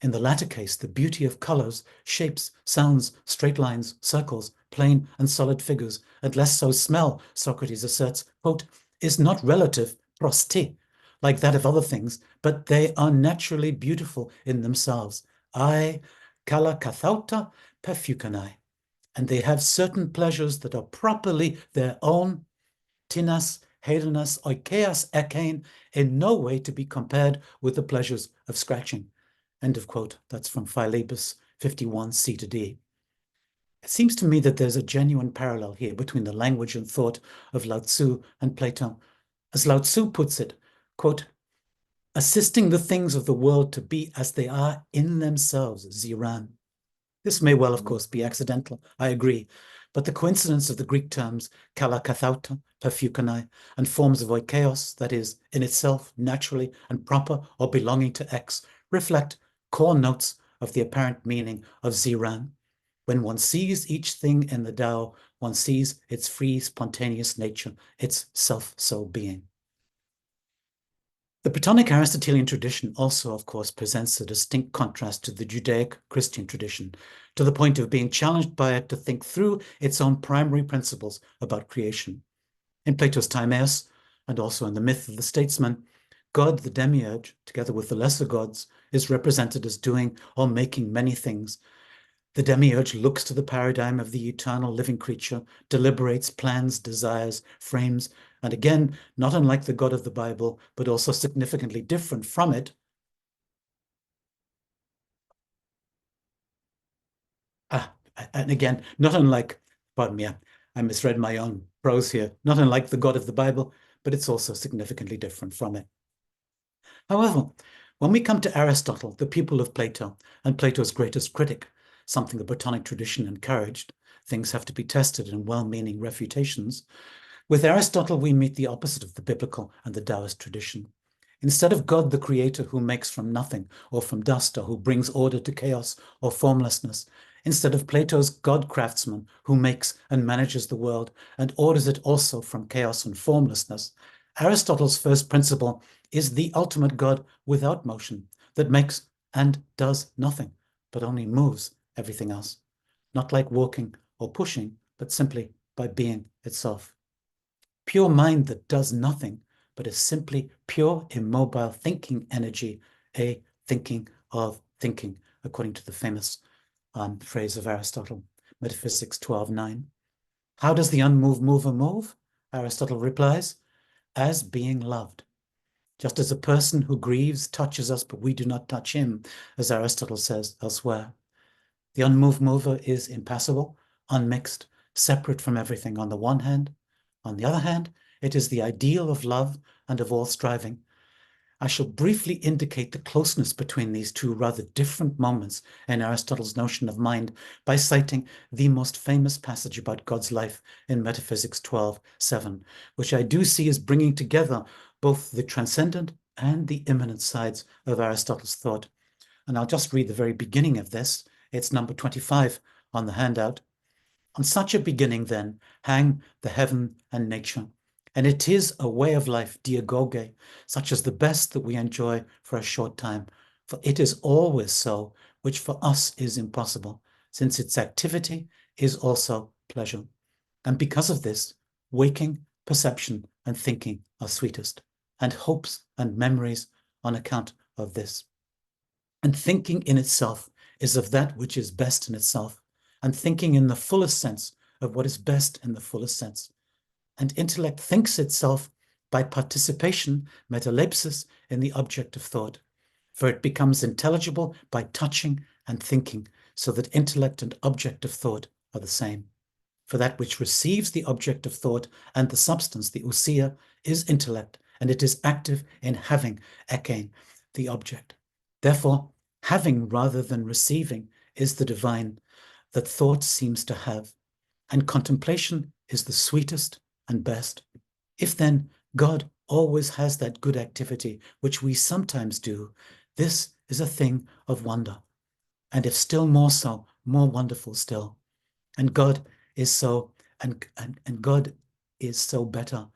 Speaker 2: In the latter case, the beauty of colors, shapes, sounds, straight lines, circles, plain and solid figures, and less so smell, Socrates asserts, quote, is not relative, proste, like that of other things, but they are naturally beautiful in themselves. I, kala kathauta perfukanai, and they have certain pleasures that are properly their own, tinas, hedonas, oikeas ekein, in no way to be compared with the pleasures of scratching. End of quote. That's from Philebus 51, C to D. It seems to me that there's a genuine parallel here between the language and thought of Lao Tzu and Plato. As Lao Tzu puts it, quote, assisting the things of the world to be as they are in themselves, Ziran. This may well, of course, be accidental, I agree, but the coincidence of the Greek terms kalakathauta, perfeukanai, and forms of oikeos, that is, in itself, naturally and proper or belonging to X, reflect core notes of the apparent meaning of Ziran. When one sees each thing in the Tao, one sees its free, spontaneous nature, its self-so being. The Platonic Aristotelian tradition also, of course, presents a distinct contrast to the Judaic-Christian tradition, to the point of being challenged by it to think through its own primary principles about creation. In Plato's Timaeus, and also in the myth of the statesman, God, the demiurge, together with the lesser gods, is represented as doing or making many things. The demiurge looks to the paradigm of the eternal living creature, deliberates, plans, desires, frames, and again, not unlike the God of the Bible, but also significantly different from it, and again, not unlike, pardon me, I misread my own prose here, not unlike the God of the Bible, but it's also significantly different from it. However, when we come to Aristotle, the pupil of Plato, and Plato's greatest critic, something the Platonic tradition encouraged, things have to be tested in well-meaning refutations. With Aristotle, we meet the opposite of the biblical and the Taoist tradition. Instead of God, the creator who makes from nothing or from dust, or who brings order to chaos or formlessness, instead of Plato's God craftsman who makes and manages the world and orders it also from chaos and formlessness, Aristotle's first principle is the ultimate God without motion, that makes and does nothing, but only moves everything else, not like walking or pushing, but simply by being itself. Pure mind that does nothing, but is simply pure immobile thinking energy, a thinking of thinking, according to the famous phrase of Aristotle, Metaphysics 12:9. How does the unmoved mover move? Aristotle replies, as being loved. Just as a person who grieves touches us, but we do not touch him, as Aristotle says elsewhere. The unmoved mover is impassible, unmixed, separate from everything on the one hand. On the other hand, it is the ideal of love and of all striving. I shall briefly indicate the closeness between these two rather different moments in Aristotle's notion of mind by citing the most famous passage about God's life in Metaphysics 12:7, which I do see as bringing together both the transcendent and the immanent sides of Aristotle's thought. And I'll just read the very beginning of this. It's number 25 on the handout. On such a beginning, then, hang the heaven and nature. And it is a way of life, diagoge, such as the best that we enjoy for a short time. For it is always so, which for us is impossible, since its activity is also pleasure. And because of this, waking, perception, and thinking are sweetest, and hopes and memories on account of this. And thinking in itself is of that which is best in itself, and thinking in the fullest sense of what is best in the fullest sense. And intellect thinks itself by participation, metalepsis, in the object of thought, for it becomes intelligible by touching and thinking, so that intellect and object of thought are the same. For that which receives the object of thought and the substance, the ousia, is intellect, and it is active in having, ekein, the object. Therefore, having rather than receiving is the divine that thought seems to have, and contemplation is the sweetest and best. If then God always has that good activity, which we sometimes do, this is a thing of wonder. And if still more so, more wonderful still. And God is so, and God is so better.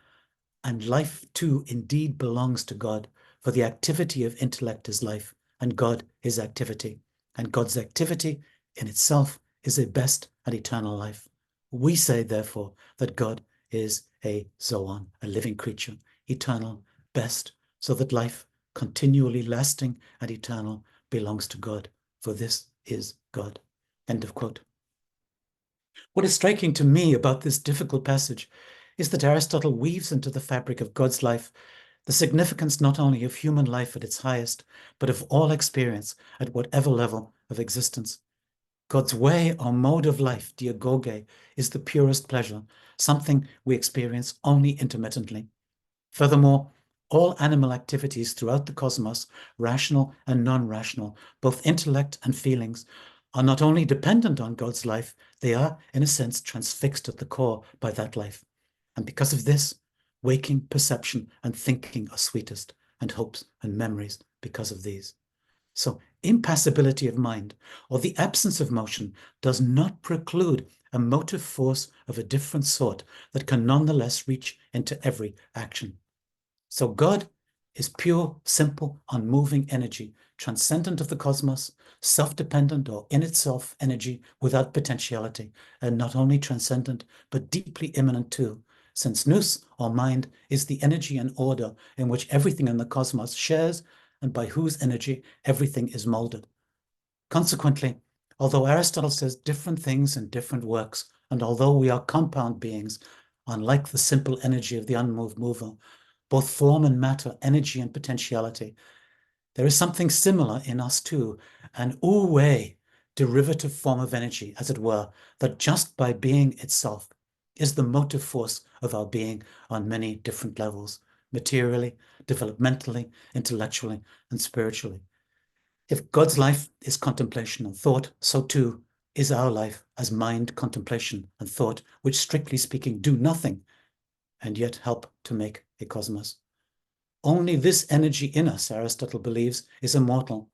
Speaker 2: And life too indeed belongs to God, for the activity of intellect is life, and God is activity. And God's activity in itself is a best and eternal life. We say, therefore, that God is a zoon, a living creature, eternal, best, so that life, continually lasting and eternal, belongs to God, for this is God. End of quote. What is striking to me about this difficult passage is that Aristotle weaves into the fabric of God's life the significance not only of human life at its highest, but of all experience at whatever level of existence. God's way or mode of life, diagoge, is the purest pleasure, something we experience only intermittently. Furthermore, all animal activities throughout the cosmos, rational and non-rational, both intellect and feelings, are not only dependent on God's life, they are, in a sense, transfixed at the core by that life. And because of this, waking perception and thinking are sweetest, and hopes and memories because of these. So impassibility of mind, or the absence of motion, does not preclude a motive force of a different sort that can nonetheless reach into every action. So God is pure, simple, unmoving energy, transcendent of the cosmos, self-dependent or in itself energy without potentiality, and not only transcendent, but deeply immanent too, since nous, or mind, is the energy and order in which everything in the cosmos shares and by whose energy everything is molded. Consequently, although Aristotle says different things in different works, and although we are compound beings, unlike the simple energy of the unmoved mover, both form and matter, energy and potentiality, there is something similar in us too, an wu-wei, derivative form of energy, as it were, that just by being itself is the motive force of our being on many different levels, materially, developmentally, intellectually, and spiritually. If God's life is contemplation and thought, so too is our life as mind, contemplation, and thought, which strictly speaking do nothing, and yet help to make a cosmos. Only this energy in us, Aristotle believes, is immortal,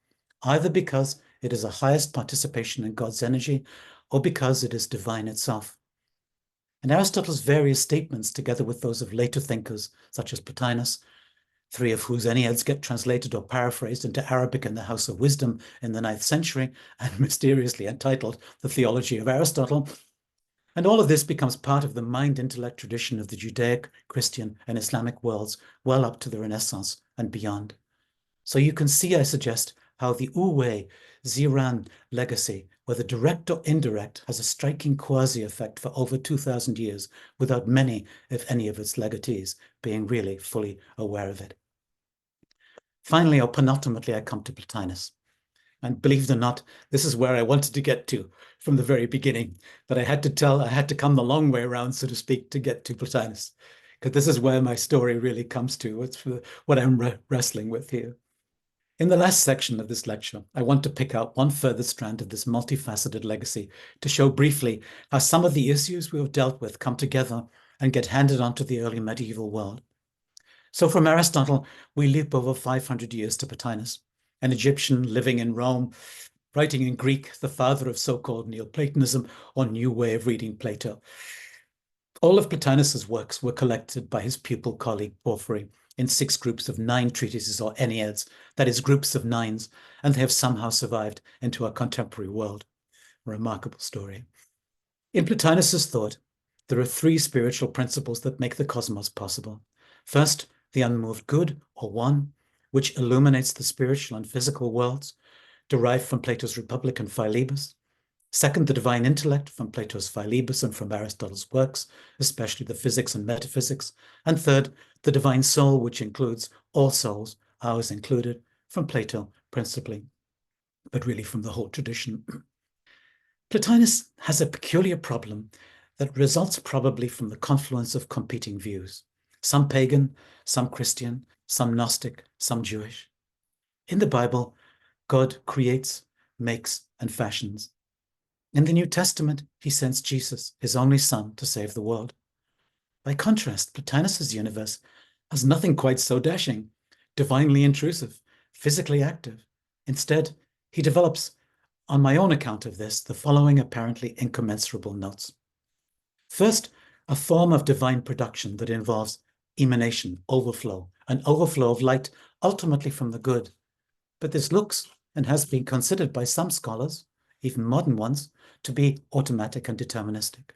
Speaker 2: either because it is a highest participation in God's energy, or because it is divine itself. And Aristotle's various statements, together with those of later thinkers, such as Plotinus, three of whose Enneads get translated or paraphrased into Arabic in the House of Wisdom in the 9th century, and mysteriously entitled The Theology of Aristotle. And all of this becomes part of the mind-intellect tradition of the Judaic, Christian, and Islamic worlds well up to the Renaissance and beyond. So you can see, I suggest, how the Wu-wei Ziran legacy, whether direct or indirect, has a striking quasi-effect for over 2,000 years, without many, if any, of its legatees being really fully aware of it. Finally, or penultimately, I come to Plotinus. And believe it or not, this is where I wanted to get to from the very beginning. But I had to come the long way around, so to speak, to get to Plotinus, because this is where my story really comes to. It's what I'm wrestling with here. In the last section of this lecture, I want to pick out one further strand of this multifaceted legacy to show briefly how some of the issues we have dealt with come together and get handed on to the early medieval world. So from Aristotle, we leap over 500 years to Plotinus, an Egyptian living in Rome, writing in Greek, the father of so-called Neoplatonism, or new way of reading Plato. All of Plotinus's works were collected by his pupil colleague Porphyry in 6 groups of 9 treatises or Enneads, that is, groups of 9s, and they have somehow survived into our contemporary world. A remarkable story. In Plotinus's thought, there are 3 spiritual principles that make the cosmos possible. First, the unmoved good, or one, which illuminates the spiritual and physical worlds, derived from Plato's Republic and Philebus. Second, the divine intellect, from Plato's Philebus and from Aristotle's works, especially the physics and metaphysics. And third, the divine soul, which includes all souls, ours included, from Plato principally, but really from the whole tradition. Plotinus has a peculiar problem that results probably from the confluence of competing views, some pagan, some Christian, some Gnostic, some Jewish. In the Bible, God creates, makes, and fashions. In the New Testament, he sends Jesus, his only son, to save the world. By contrast, Plotinus's universe has nothing quite so dashing, divinely intrusive, physically active. Instead, he develops, on my own account of this, the following apparently incommensurable notes. First, a form of divine production that involves emanation, overflow, an overflow of light, ultimately from the good. But this looks and has been considered by some scholars, even modern ones, to be automatic and deterministic.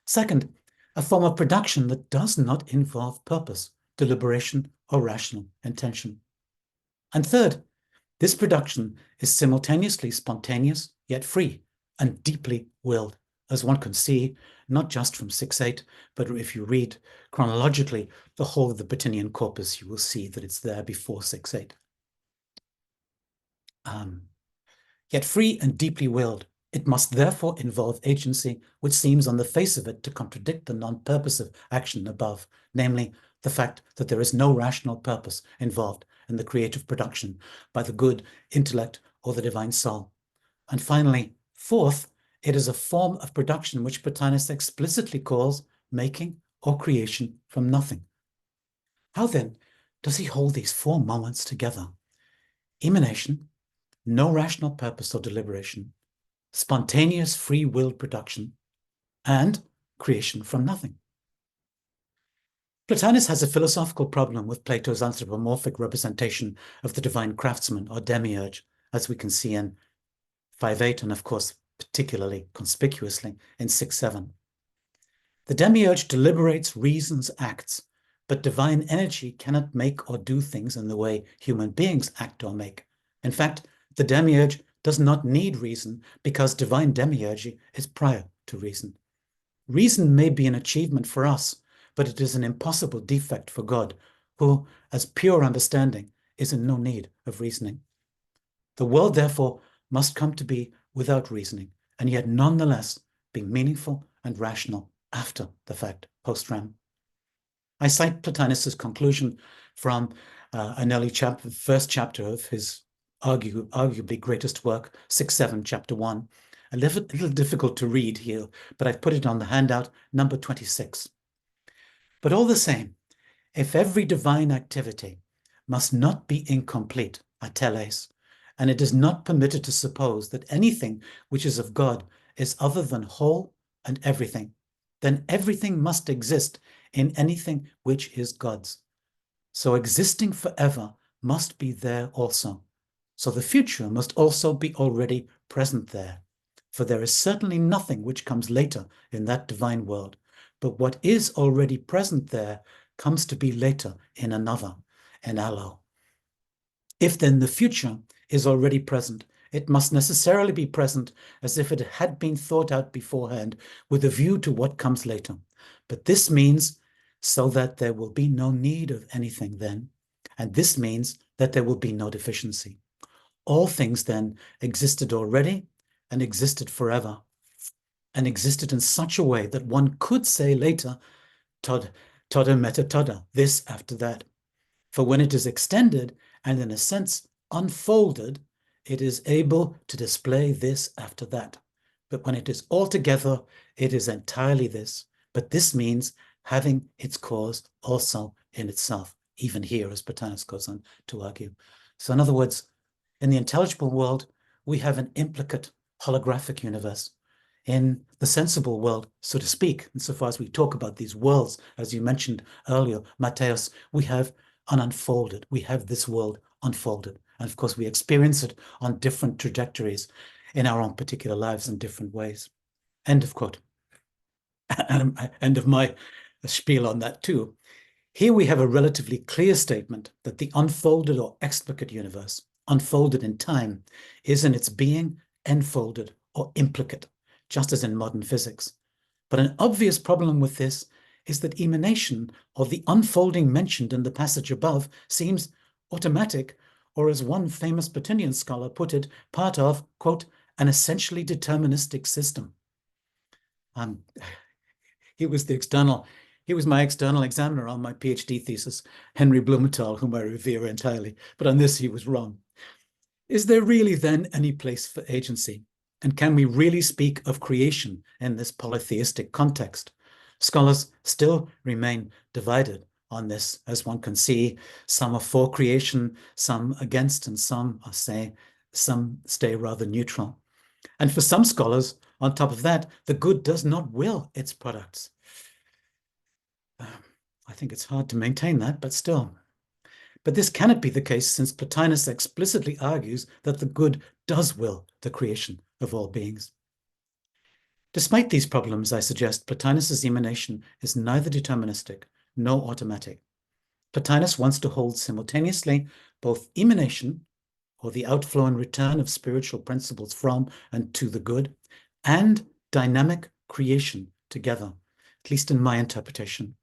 Speaker 2: Second, a form of production that does not involve purpose, deliberation, or rational intention. And third, this production is simultaneously spontaneous, yet free, and deeply willed, as one can see, not just from 6.8, but if you read chronologically the whole of the Platinian corpus, you will see that it's there before 6.8. Yet free and deeply willed, it must therefore involve agency, which seems on the face of it to contradict the non-purposive action above, namely the fact that there is no rational purpose involved in the creative production by the good intellect or the divine soul. And finally, fourth, it is a form of production which Plotinus explicitly calls making or creation from nothing. How then does he hold these four moments together? Emanation, no rational purpose or deliberation, spontaneous free-willed production, and creation from nothing. Plotinus has a philosophical problem with Plato's anthropomorphic representation of the divine craftsman or demiurge, as we can see in 5.8 and, of course, particularly conspicuously in 6.7. The demiurge deliberates, reasons, acts, but divine energy cannot make or do things in the way human beings act or make. In fact, the demiurge does not need reason because divine demiurge is prior to reason. Reason may be an achievement for us, but it is an impossible defect for God, who, as pure understanding, is in no need of reasoning. The world, therefore, must come to be without reasoning, and yet nonetheless be meaningful and rational after the fact, post-ram. I cite Plotinus's conclusion from an early first chapter of his arguably greatest work, 6.7, chapter 1. A little difficult to read here, but I've put it on the handout, number 26. But all the same, if every divine activity must not be incomplete, ateles, and it is not permitted to suppose that anything which is of God is other than whole and everything, then everything must exist in anything which is God's. So existing forever must be there also. So the future must also be already present there. For there is certainly nothing which comes later in that divine world, but what is already present there comes to be later in another, in allo. If then the future is already present, it must necessarily be present as if it had been thought out beforehand with a view to what comes later. But this means so that there will be no need of anything then, and this means that there will be no deficiency. All things then existed already and existed forever, and existed in such a way that one could say later, toda meta toda, this after that. For when it is extended and in a sense unfolded, it is able to display this after that. But when it is altogether, it is entirely this. But this means having its cause also in itself, even here, as Plotinus goes on to argue. So in other words, in the intelligible world, we have an implicate holographic universe. In the sensible world, so to speak, insofar as we talk about these worlds, as you mentioned earlier, Matthäus, we have an unfolded. We have this world unfolded. And of course, we experience it on different trajectories in our own particular lives in different ways. End of quote. End of my spiel on that too. Here we have a relatively clear statement that the unfolded or explicate universe, unfolded in time, is in its being enfolded or implicate, just as in modern physics. But an obvious problem with this is that emanation, or the unfolding mentioned in the passage above, seems automatic, or as one famous Plotinian scholar put it, part of, quote, an essentially deterministic system. He was my external examiner on my PhD thesis, Henry Blumenthal, whom I revere entirely, but on this he was wrong. Is there really then any place for agency? And can we really speak of creation in this polytheistic context? Scholars still remain divided on this, as one can see. Some are for creation, some against, and some stay rather neutral. And for some scholars, on top of that, the good does not will its products. I think it's hard to maintain that, but still. But this cannot be the case, since Plotinus explicitly argues that the good does will the creation of all beings. Despite these problems, I suggest Plotinus's emanation is neither deterministic nor automatic. Plotinus wants to hold simultaneously both emanation, or the outflow and return of spiritual principles from and to the good, and dynamic creation together, at least in my interpretation.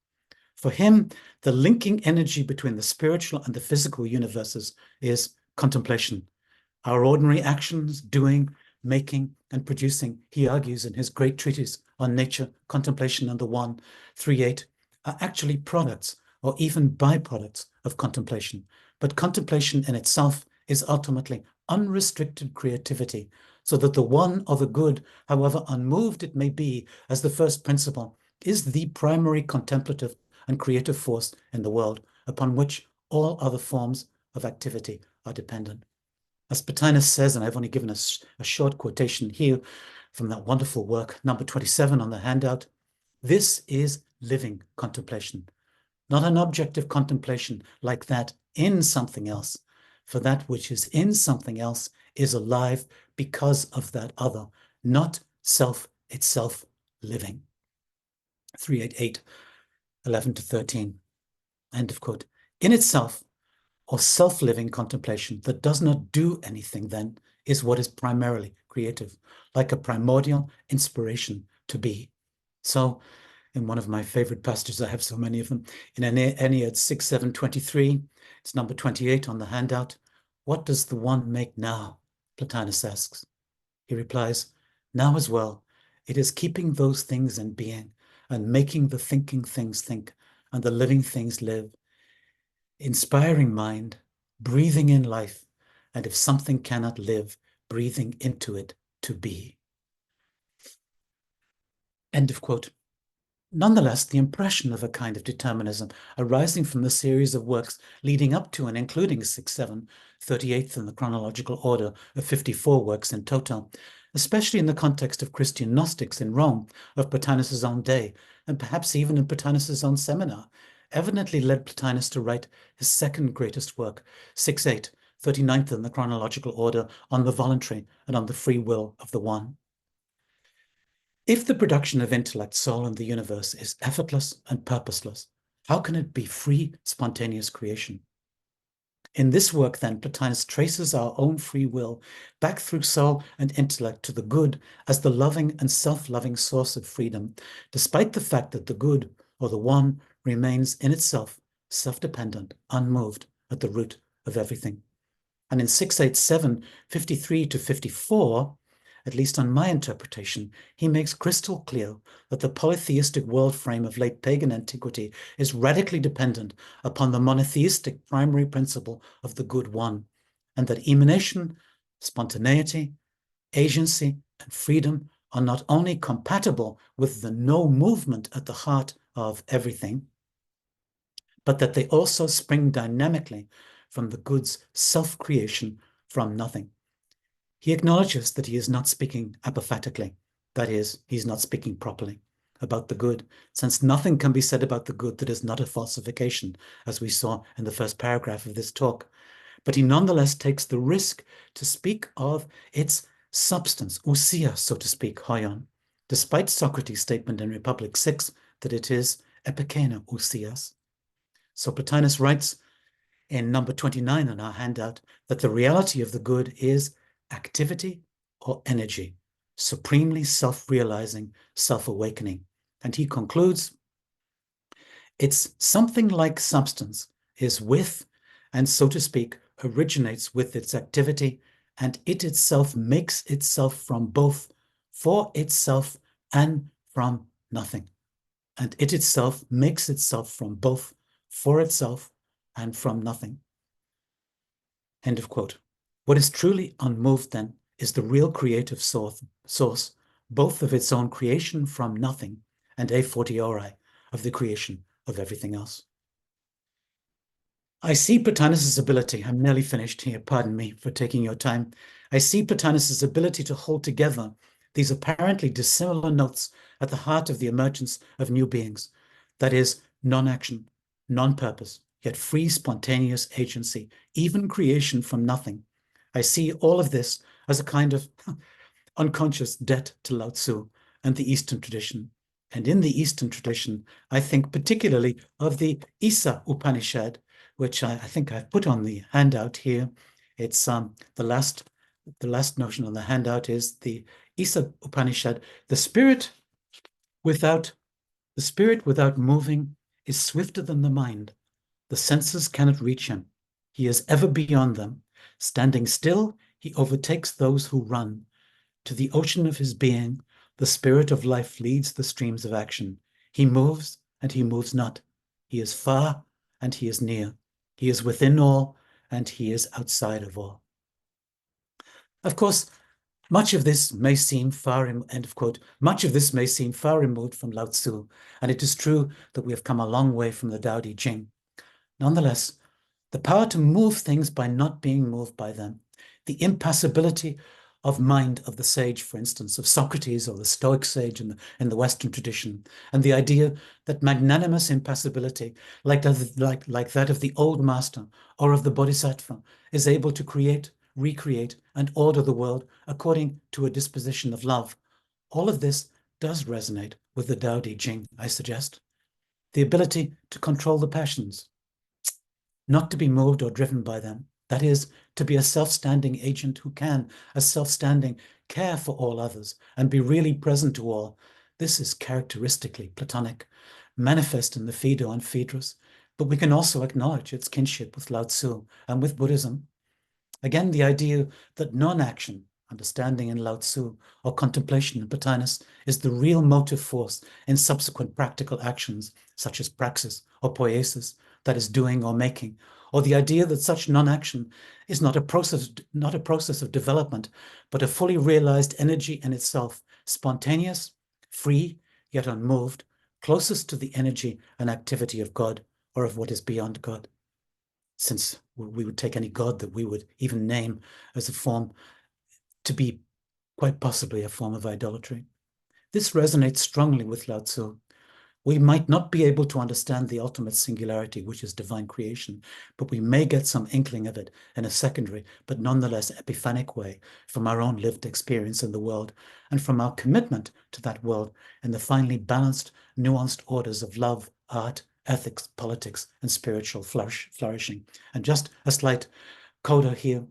Speaker 2: For him, the linking energy between the spiritual and the physical universes is contemplation. Our ordinary actions, doing, making, and producing, he argues in his great treatise on nature, contemplation, and the One, 3.8, are actually products or even byproducts of contemplation. But contemplation in itself is ultimately unrestricted creativity, so that the one or the good, however unmoved it may be as the first principle, is the primary contemplative and creative force in the world upon which all other forms of activity are dependent. As Plotinus says, and I've only given a short quotation here from that wonderful work, number 27 on the handout, this is living contemplation, not an objective contemplation like that in something else, for that which is in something else is alive because of that other, not self itself living. 388, 11 to 13, end of quote. In itself, or self-living contemplation that does not do anything then is what is primarily creative, like a primordial inspiration to be. So in one of my favorite passages, I have so many of them, in Aeneid 6, 7, 23, it's number 28 on the handout. What does the one make now? Plotinus asks. He replies, now as well, it is keeping those things in being and making the thinking things think and the living things live, inspiring mind, breathing in life, and if something cannot live, breathing into it to be. End of quote. Nonetheless, the impression of a kind of determinism arising from the series of works leading up to and including 6-7, 38th in the chronological order of 54 works in total, especially in the context of Christian Gnostics in Rome of Plotinus's own day, and perhaps even in Plotinus's own seminar, evidently led Plotinus to write his second greatest work, 6-8, 39th in the chronological order, on the voluntary and on the free will of the one. If the production of intellect, soul, and the universe is effortless and purposeless, how can it be free, spontaneous creation? In this work, then, Plotinus traces our own free will back through soul and intellect to the good as the loving and self-loving source of freedom, despite the fact that the good, or the one, remains in itself self-dependent, unmoved, at the root of everything. And in 687, 53 to 54, at least on my interpretation, he makes crystal clear that the polytheistic world frame of late pagan antiquity is radically dependent upon the monotheistic primary principle of the good one, and that emanation, spontaneity, agency, and freedom are not only compatible with the no movement at the heart of everything, but that they also spring dynamically from the good's self-creation from nothing. He acknowledges that he is not speaking apophatically, that is, he's not speaking properly about the good, since nothing can be said about the good that is not a falsification, as we saw in the first paragraph of this talk. But he nonetheless takes the risk to speak of its substance, ousia, so to speak, hoion, despite Socrates' statement in Republic 6 that it is epikena ousias. So Plotinus writes in number 29 on our handout that the reality of the good is activity or energy, supremely self-realizing, self-awakening. And he concludes, it's something like substance, is with, and so to speak, originates with its activity, and it itself makes itself from both, for itself and from nothing. And it itself makes itself from both, for itself and from nothing. End of quote. What is truly unmoved, then, is the real creative source, both of its own creation from nothing and a fortiori of the creation of everything else. I see Plotinus's ability, I'm nearly finished here, pardon me for taking your time. I see Plotinus's ability to hold together these apparently dissimilar notes at the heart of the emergence of new beings, that is, non-action, non-purpose, yet free, spontaneous agency, even creation from nothing. I see all of this as a kind of unconscious debt to Lao Tzu and the Eastern tradition. And in the Eastern tradition, I think particularly of the Isa Upanishad, which I think I've put on the handout here. It's the last notion on the handout is the Isa Upanishad. The spirit without moving is swifter than the mind. The senses cannot reach him. He is ever beyond them. Standing still, he overtakes those who run. To the ocean of his being, the spirit of life leads the streams of action. He moves and he moves not. He is far and he is near. He is within all and he is outside of all. Of course, Much of this may seem far, end of quote, much of this may seem far removed from Lao Tzu, and it is true that we have come a long way from the Tao Te Ching. Nonetheless, the power to move things by not being moved by them, the impassibility of mind of the sage, for instance, of Socrates or the Stoic sage in the Western tradition, and the idea that magnanimous impassibility, like that of the old master or of the bodhisattva, is able to create, recreate, and order the world according to a disposition of love. All of this does resonate with the Tao Te Ching, I suggest. The ability to control the passions, not to be moved or driven by them. That is, to be a self-standing agent who can, as self-standing, care for all others and be really present to all. This is characteristically Platonic, manifest in the Phaedo and Phaedrus, but we can also acknowledge its kinship with Lao Tzu and with Buddhism. Again, the idea that non-action, understanding in Lao Tzu, or contemplation in Plotinus, is the real motive force in subsequent practical actions, such as praxis or poiesis, that is doing or making, or the idea that such non-action is not a process of development, but a fully realized energy in itself, spontaneous, free, yet unmoved, closest to the energy and activity of God, or of what is beyond God. Since we would take any God that we would even name as a form to be quite possibly a form of idolatry. This resonates strongly with Lao Tzu. We might not be able to understand the ultimate singularity, which is divine creation, but we may get some inkling of it in a secondary, but nonetheless epiphanic way from our own lived experience in the world and from our commitment to that world in the finely balanced, nuanced orders of love, art, ethics, politics, and spiritual flourishing. And just a slight coda here.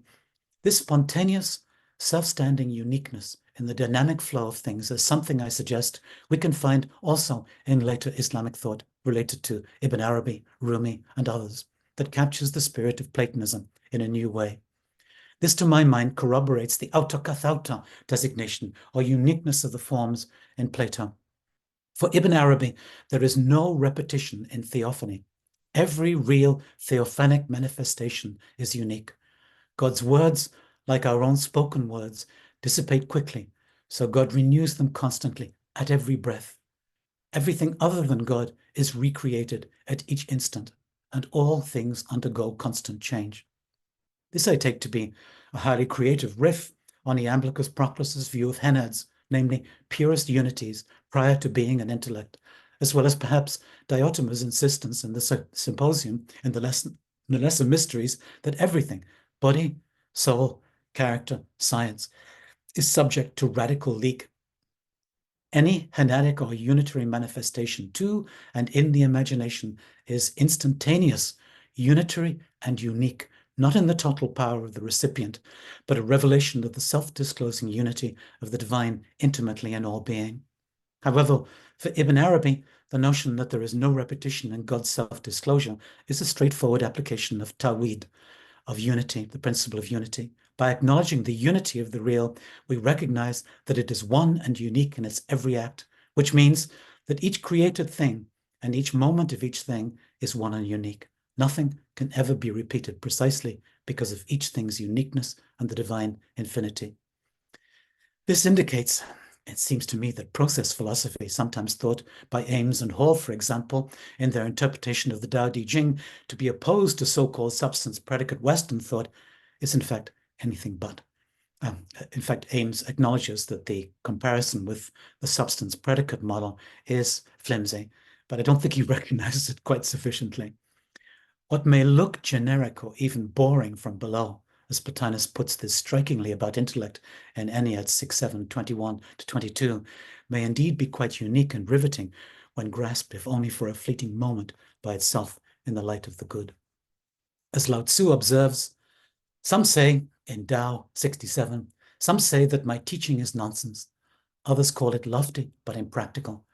Speaker 2: This spontaneous, self-standing uniqueness in the dynamic flow of things is something I suggest we can find also in later Islamic thought related to Ibn Arabi, Rumi, and others, that captures the spirit of Platonism in a new way. This, to my mind, corroborates the autokathauta designation or uniqueness of the forms in Plato. For Ibn Arabi, there is no repetition in theophany. Every real theophanic manifestation is unique. God's words, like our own spoken words, dissipate quickly, so God renews them constantly at every breath. Everything other than God is recreated at each instant, and all things undergo constant change. This I take to be a highly creative riff on Iamblichus Proclus's view of Henads, namely purest unities prior to being an intellect, as well as perhaps Diotima's insistence in the symposium in the lesser mysteries that everything, body, soul, character, science, is subject to radical leak. Any Henadic or unitary manifestation to and in the imagination is instantaneous, unitary, and unique, not in the total power of the recipient, but a revelation of the self-disclosing unity of the divine intimately in all being. However, for Ibn Arabi, the notion that there is no repetition in God's self-disclosure is a straightforward application of Tawhid, of unity, the principle of unity. By acknowledging the unity of the real, we recognize that it is one and unique in its every act, which means that each created thing and each moment of each thing is one and unique. Nothing can ever be repeated precisely because of each thing's uniqueness and the divine infinity. This indicates, it seems to me, that process philosophy, sometimes thought by Ames and Hall, for example, in their interpretation of the Tao Te Ching, to be opposed to so-called substance predicate Western thought, is in fact anything but. In fact, Ames acknowledges that the comparison with the substance predicate model is flimsy, but I don't think he recognizes it quite sufficiently. What may look generic or even boring from below, as Plotinus puts this strikingly about intellect in Ennead 6:7, 21 to 22, may indeed be quite unique and riveting when grasped, if only for a fleeting moment, by itself in the light of the good. As Lao Tzu observes, some say, in Tao 67, some say that my teaching is nonsense. Others call it lofty but impractical.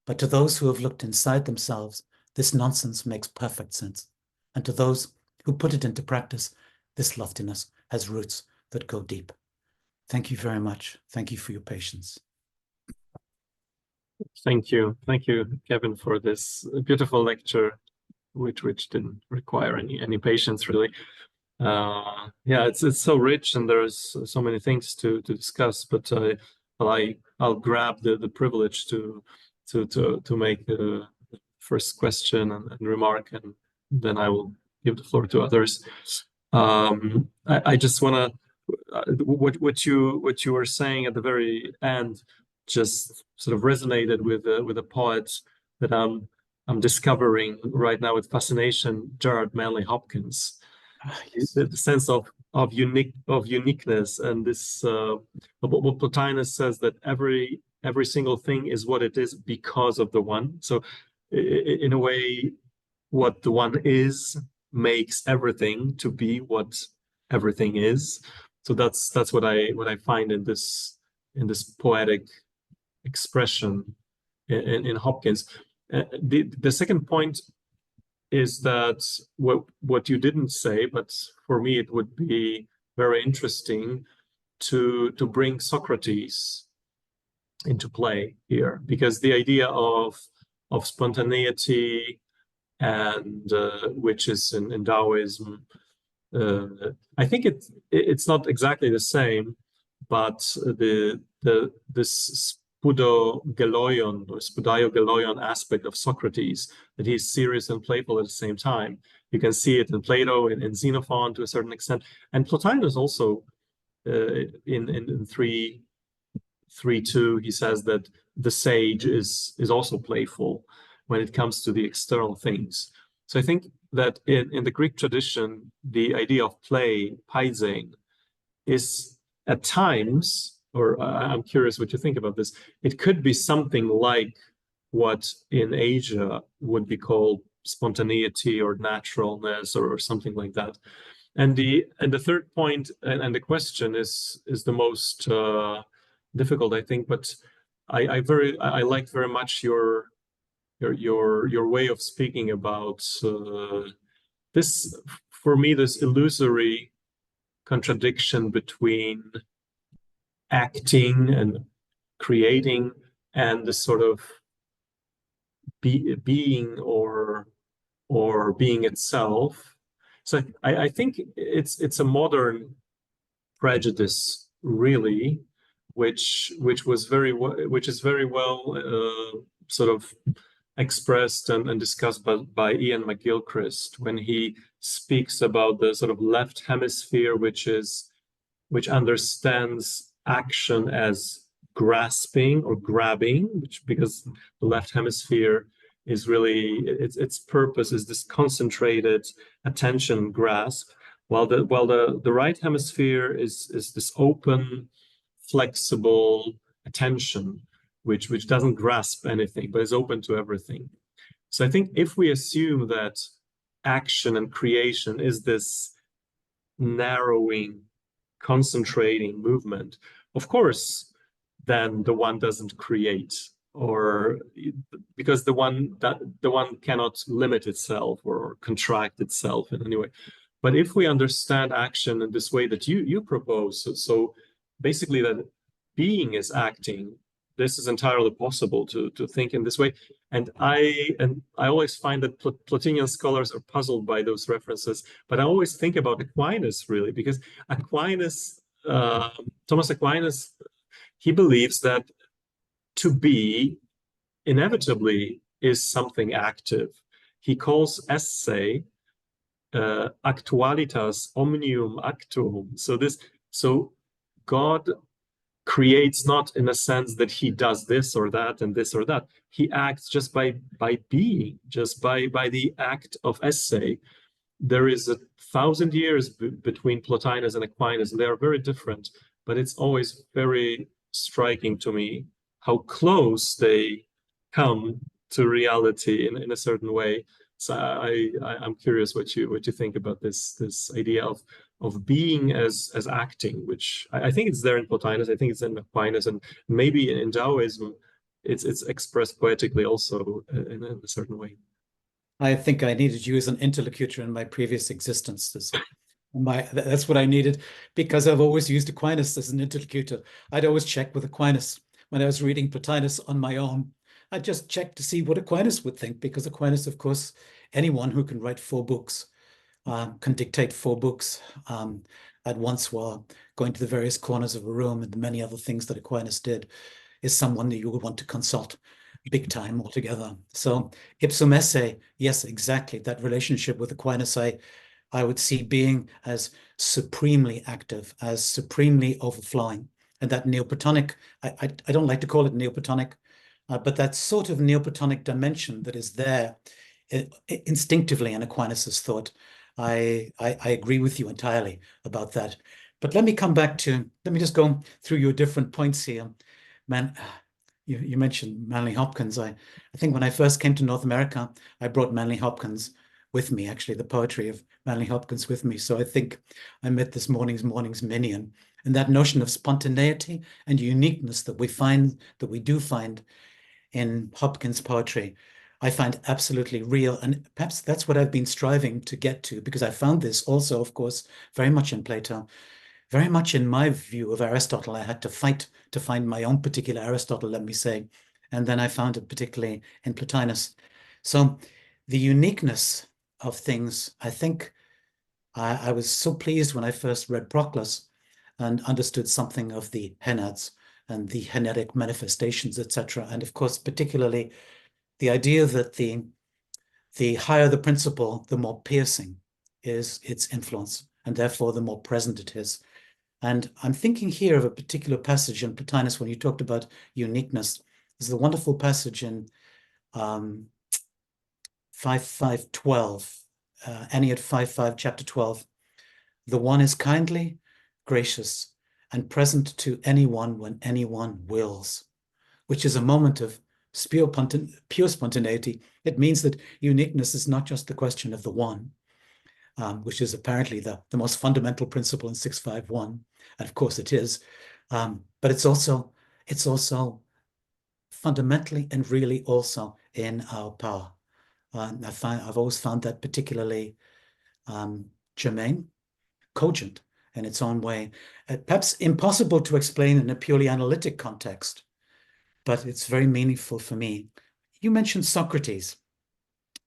Speaker 2: But to those who have looked inside themselves, this nonsense makes perfect sense. And to those who put it into practice, this loftiness has roots that go deep. Thank you very much. Thank you for your patience.
Speaker 1: Thank you, Kevin, for this beautiful lecture, which didn't require any patience really. Yeah, it's so rich, and there's so many things to discuss. But I'll grab the privilege to make the first question and remark, and then I will give the floor to others. I just want to what you were saying at the very end just sort of resonated with a poet that I'm discovering right now with fascination, Gerard Manley Hopkins.
Speaker 2: Yes.
Speaker 1: The sense of uniqueness, and this what Plotinus says, that every single thing is what it is because of the one. So in a way, what the one is makes everything to be what everything is. So that's what I find in this poetic expression in Hopkins. The second point is that what you didn't say, but for me it would be very interesting to bring Socrates into play here, because the idea of spontaneity, and which is in Taoism, I think it's not exactly the same, but this spudogeloion or spudaiogeloion aspect of Socrates, that he's serious and playful at the same time. You can see it in Plato, in Xenophon to a certain extent, and Plotinus also in 3:2 he says that the sage is also playful when it comes to the external things. So I think that in the Greek tradition, the idea of play, paizein, is at times, or I'm curious what you think about this, it could be something like what in Asia would be called spontaneity or naturalness, or something like that. And the third point, and the question is the most difficult, I think, but I like very much your way of speaking about this. For me, this illusory contradiction between acting and creating and the sort of being or being itself. So I think it's a modern prejudice, really, which is very well sort of expressed and discussed by Ian McGilchrist when he speaks about the sort of left hemisphere, which understands action as grasping or grabbing, which, because the left hemisphere is really its purpose is this concentrated attention grasp, while the right hemisphere is this open, flexible attention, which doesn't grasp anything but is open to everything. So I think if we assume that action and creation is this narrowing, concentrating movement, of course, then the one doesn't create, or because the one cannot limit itself or contract itself in any way. But if we understand action in this way that you propose, so basically that being is acting, this is entirely possible to think in this way. And I always find that Platinian scholars are puzzled by those references, but I always think about Aquinas, really, because Aquinas, Thomas Aquinas, he believes that to be inevitably is something active. He calls esse actualitas omnium actum. So God creates not in a sense that he does this or that and this or that. He acts just by being, just by the act of esse. There is 1,000 years between Plotinus and Aquinas, and they are very different, but it's always very striking to me how close they come to reality in a certain way. So I'm curious what you think about this idea of being as acting, which I think it's there in Plotinus, I think it's in Aquinas, and maybe in Taoism it's expressed poetically also in a certain way.
Speaker 2: I think I needed you as an interlocutor in my previous existence. That's what I needed, because I've always used Aquinas as an interlocutor. I'd always check with Aquinas when I was reading Plotinus on my own. I'd just check to see what Aquinas would think, because Aquinas, of course, anyone who can write 4 books can dictate 4 books at once while going to the various corners of a room, and the many other things that Aquinas did, is someone that you would want to consult big time altogether. So ipsum esse, yes, exactly. That relationship with Aquinas, I would see being as supremely active, as supremely overflowing. And that Neoplatonic, I don't like to call it Neoplatonic, but that sort of Neoplatonic dimension that is there instinctively in Aquinas's thought, I agree with you entirely about that. But let me just go through your different points here. Man, you mentioned Manly Hopkins. I think when I first came to North America, I brought Manly Hopkins with me, actually, the poetry of Manly Hopkins with me. So I think I met this morning's minion. And that notion of spontaneity and uniqueness that we do find in Hopkins' poetry, I find absolutely real. And perhaps that's what I've been striving to get to, because I found this also, of course, very much in Plato, very much in my view of Aristotle. I had to fight to find my own particular Aristotle, let me say. And then I found it particularly in Plotinus. So the uniqueness of things, I think I was so pleased when I first read Proclus and understood something of the henads and the henetic manifestations, etc. And of course, particularly the idea that the higher the principle, the more piercing is its influence, and therefore the more present it is. And I'm thinking here of a particular passage in Plotinus when you talked about uniqueness. There's a wonderful passage in 5:5:12, Ennead 5:5, chapter 12. The one is kindly, gracious, and present to anyone when anyone wills, which is a moment of pure spontaneity. It means that uniqueness is not just the question of the one, which is apparently the most fundamental principle in 651. And of course it is, but it's also fundamentally and really also in our power. I've always found that particularly germane, cogent in its own way, perhaps impossible to explain in a purely analytic context, but it's very meaningful for me. You mentioned Socrates,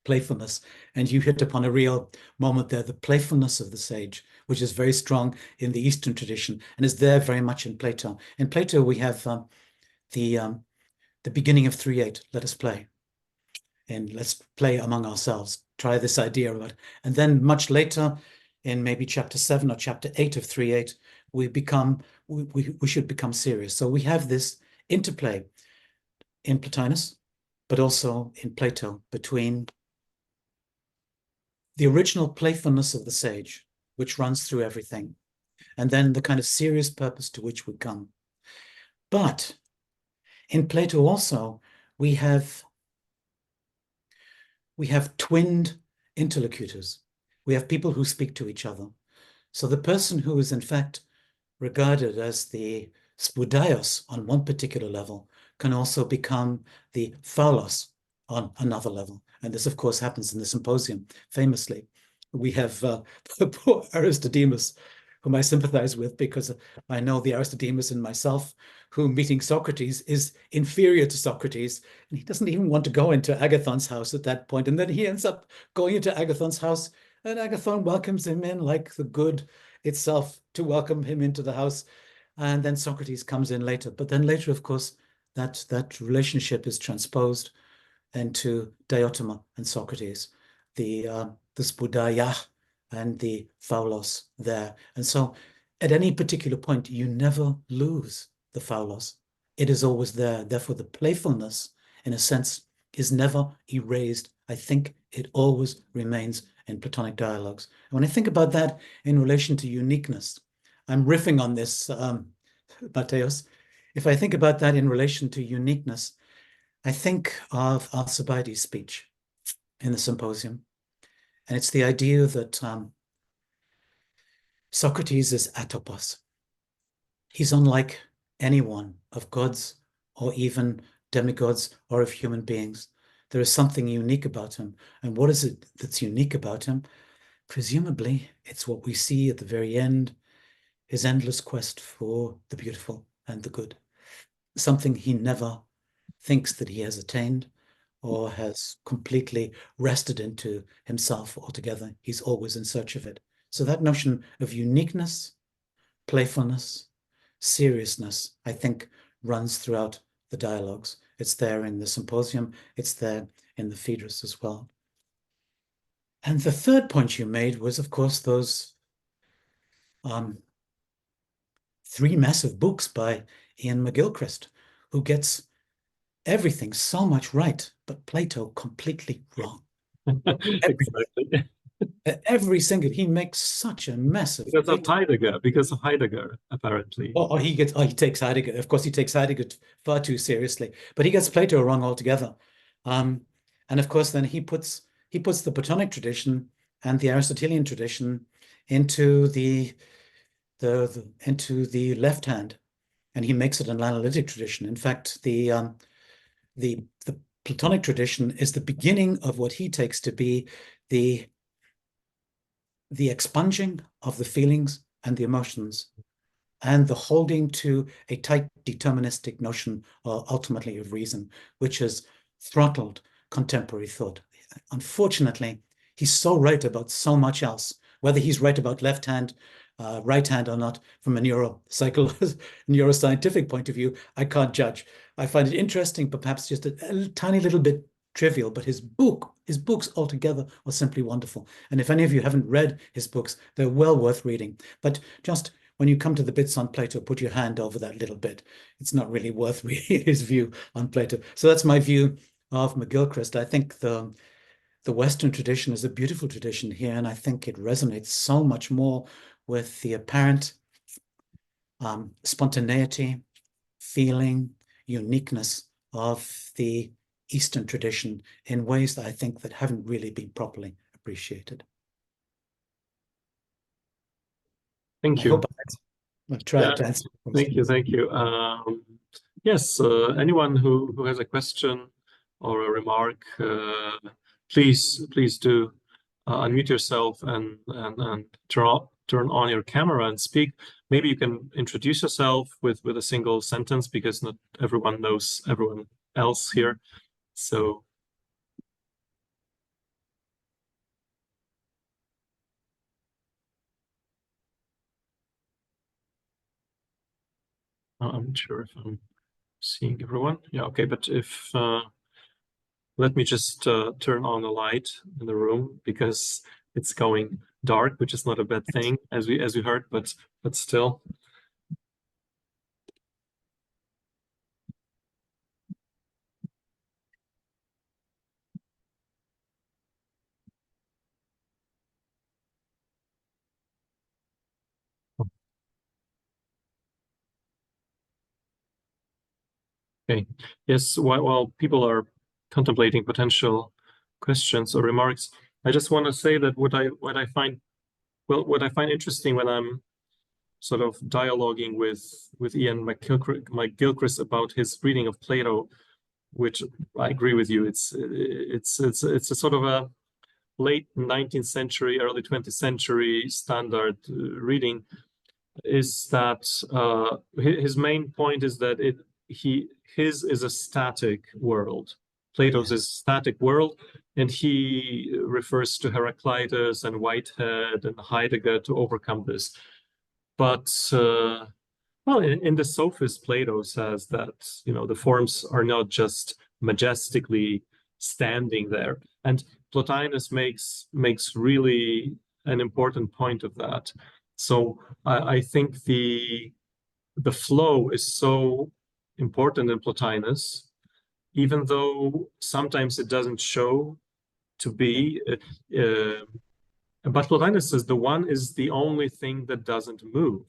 Speaker 2: playfulness, and you hit upon a real moment there, the playfulness of the sage, which is very strong in the Eastern tradition and is there very much in Plato. In Plato, we have the beginning of 3:8, let us play. And let's play among ourselves, try this idea about, and then much later, in maybe chapter 7 or chapter 8 of 3:8, we should become serious. So we have this interplay in Plotinus, but also in Plato, between the original playfulness of the sage, which runs through everything, and then the kind of serious purpose to which we come. But in Plato also, we have twinned interlocutors. We have people who speak to each other. So the person who is in fact regarded as the spoudios on one particular level can also become the phaulos on another level. And this, of course, happens in the symposium, famously. We have poor Aristodemus, whom I sympathize with because I know the Aristodemus in myself, who meeting Socrates is inferior to Socrates, and he doesn't even want to go into Agathon's house at that point. And then he ends up going into Agathon's house, and Agathon welcomes him in like the good itself to welcome him into the house. And then Socrates comes in later. But then later, of course, that relationship is transposed into Diotima and Socrates, the spoudaia and the phaulos there. And so at any particular point, you never lose the phaulos. It is always there. Therefore, the playfulness, in a sense, is never erased. I think it always remains in Platonic dialogues. And when I think about that in relation to uniqueness, I'm riffing on this, Matthäus. If I think about that in relation to uniqueness, I think of Alcibiades' speech in the symposium. And it's the idea that Socrates is atopos. He's unlike anyone of gods or even demigods or of human beings. There is something unique about him. And what is it that's unique about him? Presumably, it's what we see at the very end, his endless quest for the beautiful and the good, something he never thinks that he has attained or has completely rested into himself altogether. He's always in search of it. So that notion of uniqueness, playfulness, seriousness, I think runs throughout the dialogues. It's there in the symposium. It's there in the Phaedrus as well. And the third point you made was, of course, those 3 massive books by Ian McGilchrist, who gets everything so much right, but Plato completely wrong.
Speaker 1: Exactly.
Speaker 2: Every single, he makes such a mess of
Speaker 1: Because of Heidegger, apparently.
Speaker 2: he takes Heidegger. Of course, he takes Heidegger far too seriously, but he gets Plato wrong altogether. And of course, then he puts the Platonic tradition and the Aristotelian tradition into the left hand, and he makes it an analytic tradition. In fact, the Platonic tradition is the beginning of what he takes to be the expunging of the feelings and the emotions, and the holding to a tight deterministic notion, ultimately, of reason, which has throttled contemporary thought. Unfortunately, he's so right about so much else. Whether he's right about left hand, right hand or not, from a neuroscientific point of view, I can't judge. I find it interesting, but perhaps just a tiny little bit trivial, but his books altogether are simply wonderful. And if any of you haven't read his books, they're well worth reading. But just when you come to the bits on Plato, put your hand over that little bit. It's not really worth reading his view on Plato. So that's my view of McGilchrist. I think the Western tradition is a beautiful tradition here, and I think it resonates so much more with the apparent spontaneity, feeling, uniqueness of the Eastern tradition in ways that I think that haven't really been properly appreciated.
Speaker 1: Thank
Speaker 2: I
Speaker 1: you.
Speaker 2: hope I've tried to answer.
Speaker 1: Thank you. Yes, anyone who has a question or a remark, please do unmute yourself and turn on your camera and speak. Maybe you can introduce yourself with a single sentence, because not everyone knows everyone else here. So I'm not sure if I'm seeing everyone. Yeah, okay, but if let me just turn on the light in the room, because it's going dark, which is not a bad thing, as we heard, but still. Okay. Yes, while people are contemplating potential questions or remarks, I just want to say that what I find interesting when I'm sort of dialoguing with Ian McGilchrist about his reading of Plato, which I agree with you, it's a sort of a late 19th century, early 20th century standard reading, is that his main point is that his is a static world. Plato's is a static world, and he refers to Heraclitus and Whitehead and Heidegger to overcome this. But well, in the Sophist, Plato says that the forms are not just majestically standing there, and Plotinus makes really an important point of that. So I think the flow is so important in Plotinus, even though sometimes it doesn't show to be. But Plotinus says the one is the only thing that doesn't move,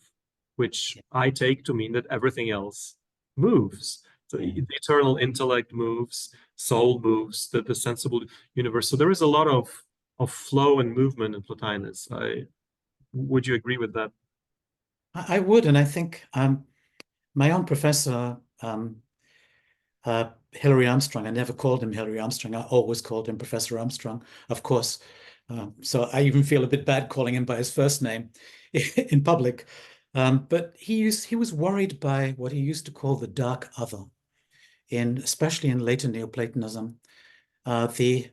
Speaker 1: which I take to mean that everything else moves. So the eternal intellect moves, soul moves, the sensible universe. So there is a lot of flow and movement in Plotinus. Would you agree with that?
Speaker 2: I would, and I think my own professor, Hilary Armstrong, I never called him Hilary Armstrong. I always called him Professor Armstrong, of course. So I even feel a bit bad calling him by his first name in public. But he was worried by what he used to call the dark other, especially in later Neoplatonism. the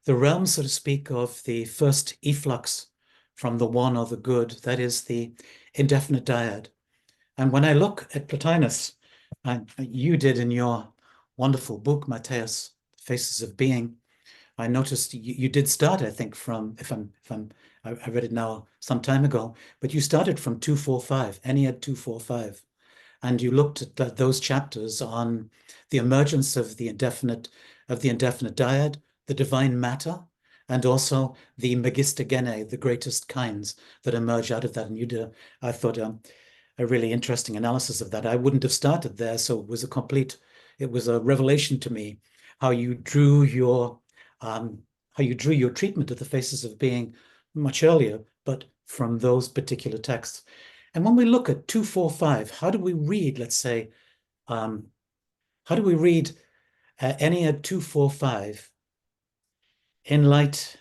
Speaker 2: realm, so to speak, of the first efflux from the one or the good, that is the indefinite dyad. And when I look at Plotinus, and you did in your wonderful book, Matthias, Faces of Being, I noticed you did start, I think, from, I read it now some time ago, but you started from 245, Ennead 245, and you looked at those chapters on the emergence of the indefinite dyad, the divine matter, and also the magister gene, the greatest kinds that emerge out of that. And you did, I thought, a really interesting analysis of that. I wouldn't have started there, so it was a revelation to me how you drew your treatment of the Faces of Being much earlier, but from those particular texts. And when we look at 245, how do we read, let's say, how do we read Ennead 245 in light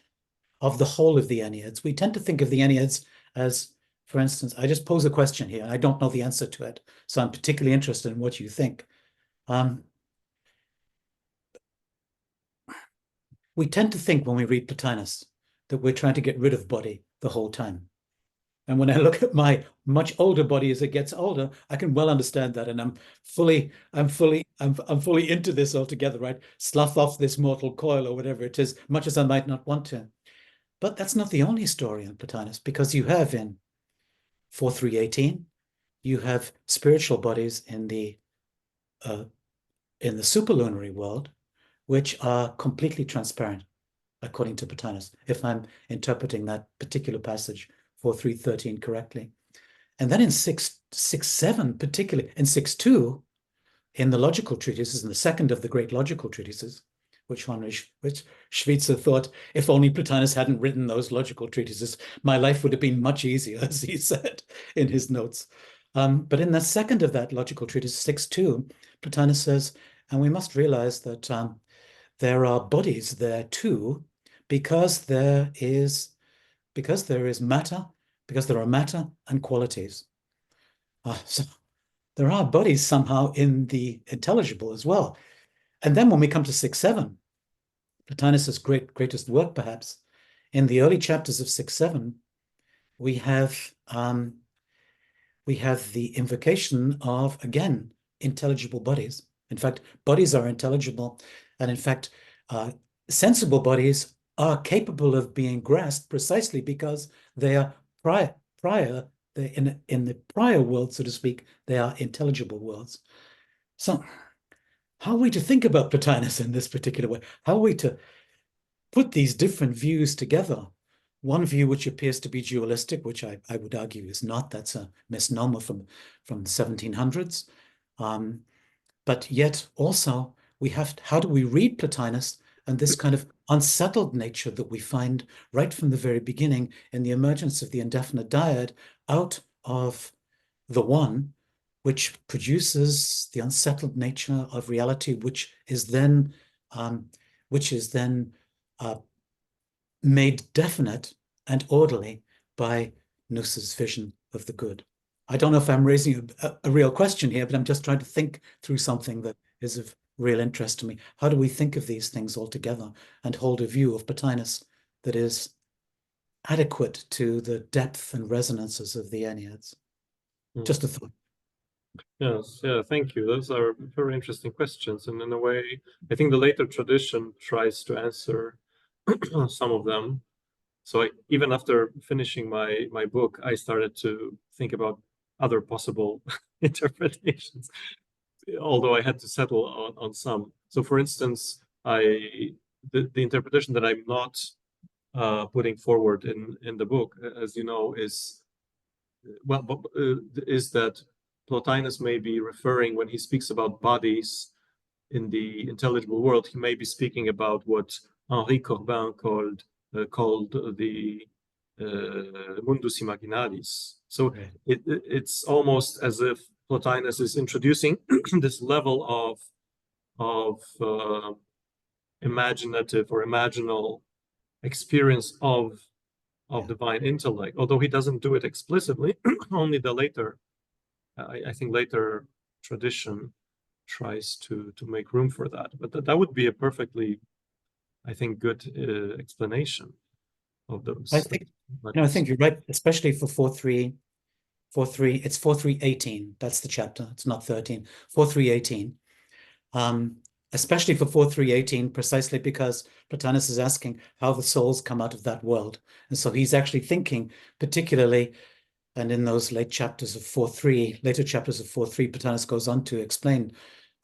Speaker 2: of the whole of the Enneads? We tend to think of the Enneads as, for instance, I just pose a question here, and I don't know the answer to it, so I'm particularly interested in what you think. We tend to think when we read Plotinus that we're trying to get rid of body the whole time. And when I look at my much older body as it gets older, I can well understand that. And I'm fully into this altogether, right? Slough off this mortal coil or whatever it is, much as I might not want to. But that's not the only story in Plotinus, because you have in 4318, you have spiritual bodies in the superlunary world, which are completely transparent, according to Plotinus, if I'm interpreting that particular passage 4313 correctly. And then in 6.7, particularly in 6.2, in the logical treatises, in the second of the great logical treatises, which Schweitzer thought, if only Plotinus hadn't written those logical treatises, my life would have been much easier, as he said in his notes. But in the second of that logical treatise, 6.2, Plotinus says, and we must realize that there are bodies there too, because there is matter, because there are matter and qualities. So there are bodies somehow in the intelligible as well. And then when we come to 6.7, Plotinus's greatest work, perhaps, in the early chapters of 6.7, we have the invocation of, again, intelligible bodies. In fact, bodies are intelligible, and in fact, sensible bodies are capable of being grasped precisely because they are in the prior world, so to speak, they are intelligible worlds. So how are we to think about Plotinus in this particular way? How are we to put these different views together? One view which appears to be dualistic, which I would argue is not, that's a misnomer from the 1700s. But yet also how do we read Plotinus and this kind of unsettled nature that we find right from the very beginning in the emergence of the indefinite dyad out of the one, which produces the unsettled nature of reality, which is then made definite and orderly by Nussert's vision of the good. I don't know if I'm raising a real question here, but I'm just trying to think through something that is of real interest to me. How do we think of these things all together and hold a view of Plotinus that is adequate to the depth and resonances of the Enneads? Just a thought.
Speaker 1: Yes, yeah, thank you. Those are very interesting questions. And in a way, I think the later tradition tries to answer some of them. So even after finishing my book, I started to think about other possible interpretations, although I had to settle on some. So for instance, the interpretation that I'm not putting forward in the book, as you know, is that Plotinus may be referring, when he speaks about bodies in the intelligible world, he may be speaking about what Henri Corbin called the mundus imaginaris. So it's almost as if Plotinus is introducing this level of imaginative or imaginal experience of divine intellect, although he doesn't do it explicitly. Only the later, I think, later tradition tries to make room for that. But that would be a perfectly I think, good explanation of those.
Speaker 2: I think, no, I think you're right, especially for 4.3, it's 4.3.18. That's the chapter. It's not 13. 4.3.18. Especially for 4.3.18, precisely because Plotinus is asking how the souls come out of that world. And so he's actually thinking particularly, and in those later chapters of 4.3, Plotinus goes on to explain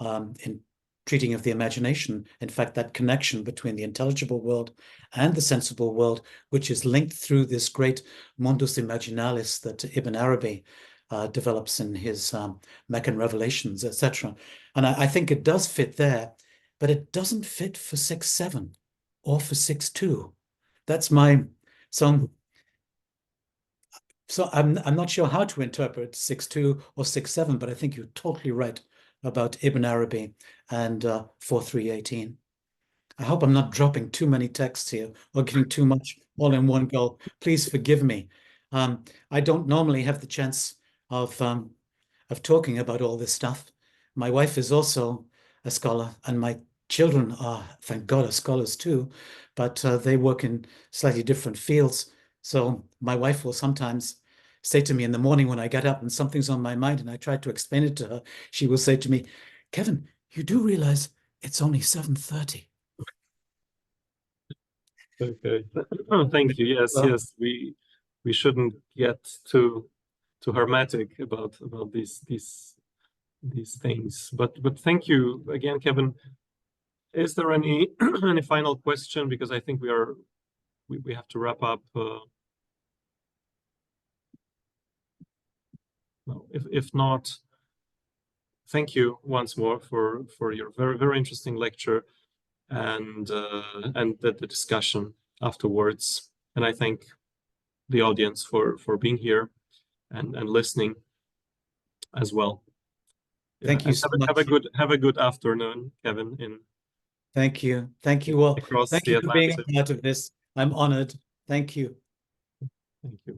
Speaker 2: in treating of the imagination, in fact, that connection between the intelligible world and the sensible world, which is linked through this great mundus imaginalis that Ibn Arabi develops in his Meccan Revelations, etc. And I think it does fit there, but it doesn't fit for 6.7 or for 6.2. That's my so I'm not sure how to interpret 6.2 or 6.7, but I think you're totally right about Ibn Arabi and 4.3.18. I hope I'm not dropping too many texts here or getting too much all in one go. Please forgive me. I don't normally have the chance of talking about all this stuff. My wife is also a scholar, and my children are, thank God, are scholars too, but they work in slightly different fields. So my wife will sometimes say to me in the morning when I get up and something's on my mind and I try to explain it to her, she will say to me, Kevin, you do realize it's only 7:30.
Speaker 1: Okay. Thank you. Yes,
Speaker 2: Well,
Speaker 1: yes. We shouldn't get too hermetic about these things. But thank you again, Kevin. Is there any any final question? Because I think we have to wrap up. No, if not, thank you once more for your very interesting lecture and the discussion afterwards. And I thank the audience for being here and listening as well.
Speaker 2: thank you
Speaker 1: And
Speaker 2: so
Speaker 1: have a good afternoon, Kevin.
Speaker 2: Thank you. Thank you all.
Speaker 1: Across
Speaker 2: Thank
Speaker 1: the
Speaker 2: you for being
Speaker 1: Atlantic.
Speaker 2: a part of this. I'm honored. Thank you.
Speaker 1: Thank you.